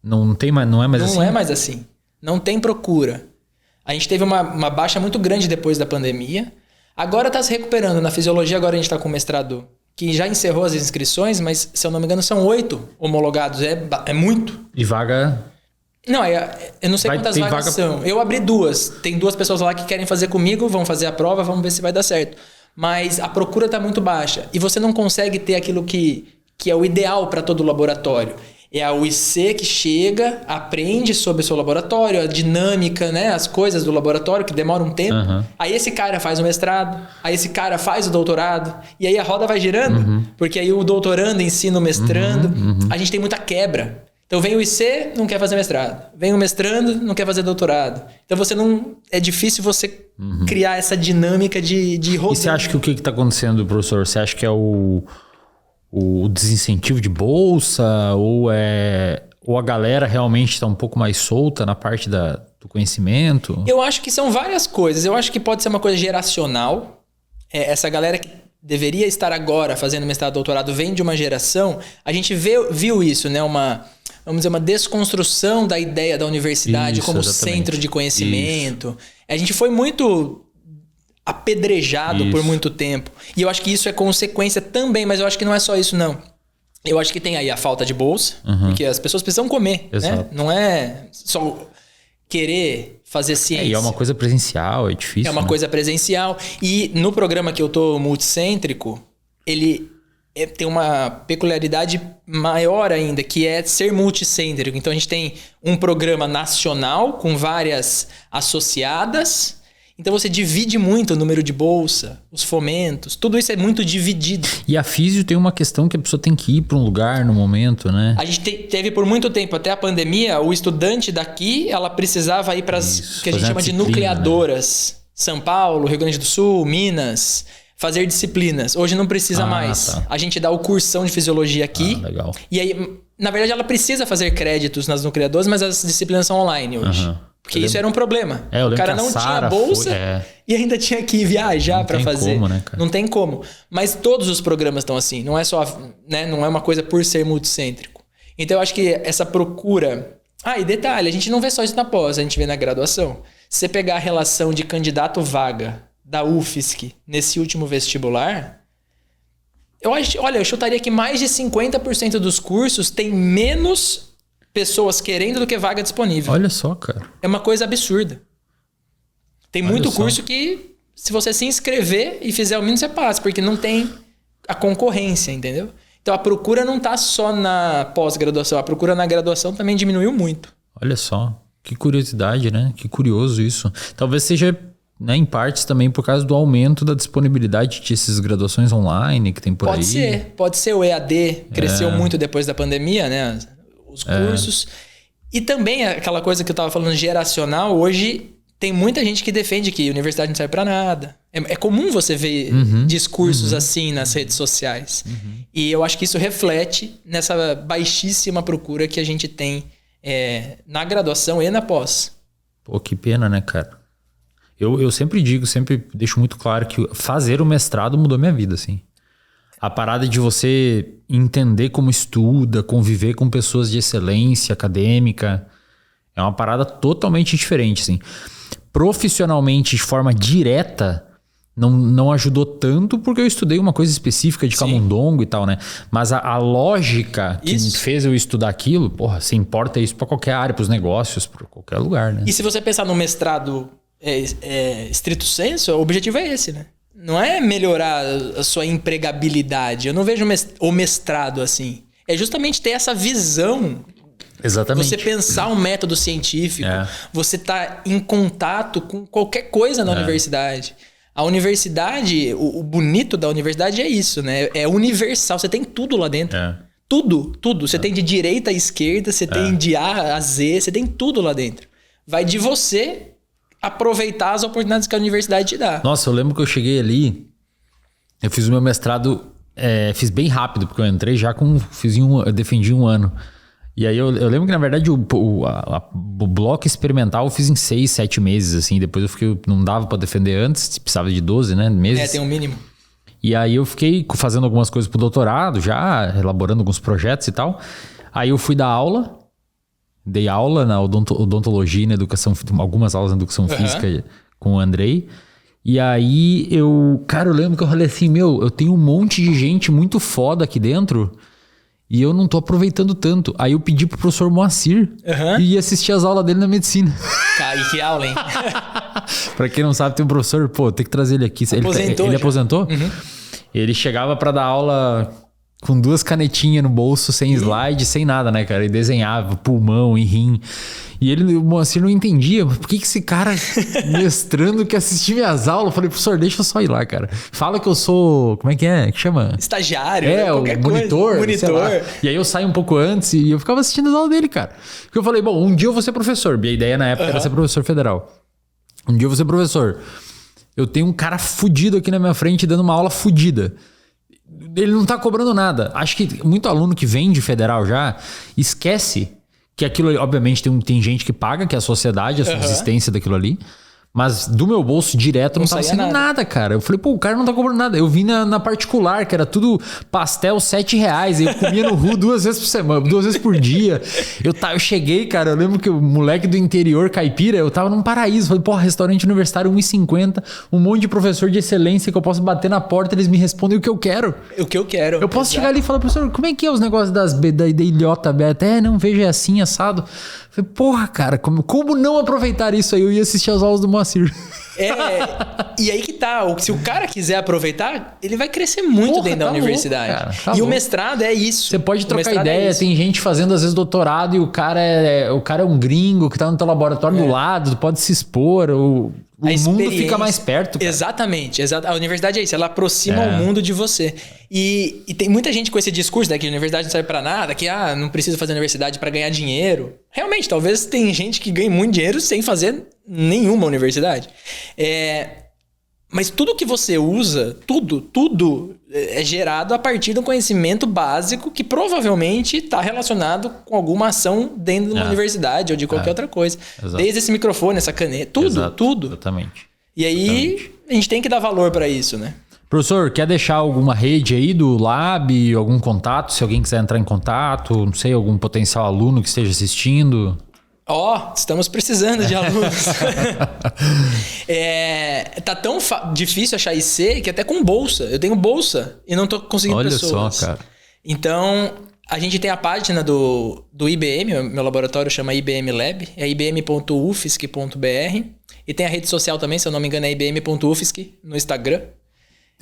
Não é mais assim? Não é mais assim. Não tem procura. A gente teve uma baixa muito grande depois da pandemia. Agora está se recuperando. Na fisiologia, agora a gente está com o mestrado que já encerrou as inscrições, mas, se eu não me engano, são 8 homologados. É muito. E vaga? Não, eu não sei quantas vagas são. Eu abri 2. Tem 2 pessoas lá que querem fazer comigo, vão fazer a prova, vamos ver se vai dar certo. Mas a procura está muito baixa. E você não consegue ter aquilo que é o ideal para todo laboratório. É a UIC que chega, aprende sobre o seu laboratório, a dinâmica, né? As coisas do laboratório, que demora um tempo. Aí esse cara faz o mestrado, aí esse cara faz o doutorado, e aí a roda vai girando, porque aí o doutorando ensina o mestrando. A gente tem muita quebra. Então vem o IC, não quer fazer mestrado. Vem o mestrando, não quer fazer doutorado. Então você não... É difícil você criar essa dinâmica de rodando. E você acha que o que está acontecendo, professor? Você acha que é o desincentivo de bolsa ou a galera realmente está um pouco mais solta na parte do do conhecimento? Eu acho que são várias coisas. Eu acho que pode ser uma coisa geracional. Essa galera que deveria estar agora fazendo mestrado, doutorado, vem de uma geração. A gente viu isso, né? Vamos dizer, uma desconstrução da ideia da universidade como centro de conhecimento. A gente foi muito apedrejado por muito tempo. E eu acho que isso é consequência também, mas eu acho que não é só isso, não. Eu acho que tem aí a falta de bolsa, porque as pessoas precisam comer, né? Não é só querer fazer ciência. E é uma coisa presencial, é difícil. É uma coisa presencial. E no programa que eu tô multicêntrico, ele tem uma peculiaridade maior ainda, que é ser multicêntrico. Então a gente tem um programa nacional com várias associadas. Então você divide muito o número de bolsa, os fomentos, tudo isso é muito dividido. E a físio tem uma questão que a pessoa tem que ir para um lugar no momento, né? A gente teve por muito tempo, até a pandemia, o estudante daqui, ela precisava ir para as que a gente chama de nucleadoras. Né? São Paulo, Rio Grande do Sul, Minas, fazer disciplinas. Hoje não precisa mais. Tá. A gente dá o cursão de fisiologia aqui. Legal. E aí, na verdade, ela precisa fazer créditos nas nucleadoras, mas as disciplinas são online hoje. Porque isso era um problema. O cara não tinha bolsa e ainda tinha que viajar para fazer. Como, né, cara? Não tem como. Mas todos os programas estão assim. Não é só, né, não é uma coisa por ser multicêntrico. Então eu acho que essa procura... e detalhe, a gente não vê só isso na pós, a gente vê na graduação. Se você pegar a relação de candidato-vaga da UFSC nesse último vestibular, eu chutaria que mais de 50% dos cursos tem menos pessoas querendo do que vaga disponível. Olha só, cara. É uma coisa absurda. Tem muito curso que, se você se inscrever e fizer o mínimo, você passa, porque não tem a concorrência, entendeu? Então a procura não está só na pós-graduação, a procura na graduação também diminuiu muito. Olha só, que curiosidade, né? Que curioso isso. Talvez seja, né, em partes também por causa do aumento da disponibilidade dessas graduações online que tem por aí. Pode ser. O EAD cresceu muito depois da pandemia, né? Os cursos. E também aquela coisa que eu estava falando geracional, hoje tem muita gente que defende que a universidade não serve para nada. É comum você ver discursos assim nas redes sociais. E eu acho que isso reflete nessa baixíssima procura que a gente tem na graduação e na pós. Pô, que pena, né, cara? Eu sempre deixo muito claro que fazer o mestrado mudou minha vida, assim. A parada de você entender como estuda, conviver com pessoas de excelência acadêmica, é uma parada totalmente diferente, assim. Profissionalmente, de forma direta, não ajudou tanto porque eu estudei uma coisa específica de camundongo e tal, né? Mas a lógica que fez eu estudar aquilo, porra, se importa isso para qualquer área, para os negócios, para qualquer lugar, né? E se você pensar no mestrado estrito senso, o objetivo é esse, né? Não é melhorar a sua empregabilidade. Eu não vejo o mestrado assim. É justamente ter essa visão. Exatamente. Você pensar um método científico. Você tá em contato com qualquer coisa na universidade. A universidade, o bonito da universidade é isso, né? É universal. Você tem tudo lá dentro. Tudo. Você tem de direita a esquerda, você tem de A a Z, você tem tudo lá dentro. Vai de você aproveitar as oportunidades que a universidade te dá. Nossa, eu lembro que eu cheguei ali, eu fiz o meu mestrado, fiz bem rápido, porque eu entrei já eu defendi 1 ano. E aí eu lembro que, na verdade, o bloco experimental eu fiz em 6, 7 meses, assim. Depois não dava para defender antes, precisava de 12, né, meses. Tem um mínimo. E aí eu fiquei fazendo algumas coisas pro doutorado, já elaborando alguns projetos e tal. Aí eu fui dar aula. Dei aula na odontologia e na educação, algumas aulas na educação física com o Andrei. E aí eu lembro que eu falei assim, eu tenho um monte de gente muito foda aqui dentro e eu não tô aproveitando tanto. Aí eu pedi pro professor Moacir e assistir as aulas dele na medicina. Cara, que aula, hein? Pra quem não sabe, tem um professor, tem que trazer ele aqui. Ele aposentou? Ele chegava pra dar aula com 2 canetinhas no bolso, sem slide, sem nada, né, cara? Ele desenhava pulmão e rim. E o Moacir não entendia. Por que esse cara mestrando quer assistir minhas aulas? Eu falei, professor, deixa eu só ir lá, cara. Fala que eu sou... Como é que é? Que chama? Estagiário, né? O monitor. E aí eu saio um pouco antes e eu ficava assistindo as aulas dele, cara. Porque eu falei, bom, um dia eu vou ser professor. Minha ideia na época era ser professor federal. Um dia eu vou ser professor. Eu tenho um cara fudido aqui na minha frente dando uma aula fudida. Ele não tá cobrando nada. Acho que muito aluno que vem de federal já esquece que aquilo, obviamente, tem gente que paga, que é a sociedade, a subsistência daquilo ali. Mas do meu bolso direto não tava sendo nada, cara. Eu falei, pô, o cara não tá cobrando nada. Eu vi na particular, que era tudo pastel R$7. Eu comia no Ru 2 vezes por semana, 2 vezes por dia. Eu cheguei, cara, eu lembro que o moleque do interior, caipira, eu tava num paraíso. Falei, pô, restaurante universitário, R$1,50. Um monte de professor de excelência que eu posso bater na porta, eles me respondem o que eu quero. O que eu quero. Eu posso chegar ali e falar, professor, como é que é os negócios da ilhota aberta? Não, veja, é assim, assado. Falei, porra, cara, como não aproveitar isso aí? Eu ia assistir as aulas do Moacir. E aí que tá. Se o cara quiser aproveitar, ele vai crescer muito dentro da universidade. Louco, cara, o mestrado é isso. Você pode trocar ideia. Tem gente fazendo, às vezes, doutorado e o cara é um gringo que tá no teu laboratório do lado, tu pode se expor. O mundo fica mais perto, cara. Exatamente. A universidade é isso. Ela aproxima o mundo de você. E tem muita gente com esse discurso, né, que a universidade não serve pra nada, que não precisa fazer universidade pra ganhar dinheiro. Realmente, talvez tem gente que ganhe muito dinheiro sem fazer nenhuma universidade. Mas tudo que você usa, tudo é gerado a partir de um conhecimento básico que provavelmente está relacionado com alguma ação dentro de uma universidade ou de qualquer outra coisa. Exato. Desde esse microfone, essa caneta, tudo. Exatamente. E aí a gente tem que dar valor para isso, né? Professor, quer deixar alguma rede aí do Lab, algum contato, se alguém quiser entrar em contato, não sei, algum potencial aluno que esteja assistindo? Estamos precisando de alunos. Tá tão difícil achar IC que até com bolsa. Eu tenho bolsa e não tô conseguindo pessoas. Olha só, cara. Então, a gente tem a página do IBM, meu laboratório chama IBM Lab, é ibm.ufsc.br. E tem a rede social também, se eu não me engano, é ibm.ufsc no Instagram.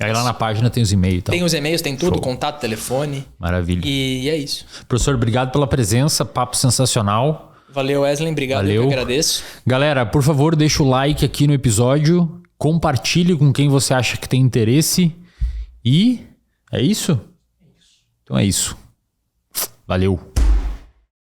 Aí lá na página tem os e-mails. Então. Tem os e-mails, tem tudo, contato, telefone. Maravilha. E é isso. Professor, obrigado pela presença, papo sensacional. Valeu, Wesley. Obrigado, Valeu. Eu que agradeço. Galera, por favor, deixa o like aqui no episódio. Compartilhe com quem você acha que tem interesse. E é isso? Então é isso. Valeu.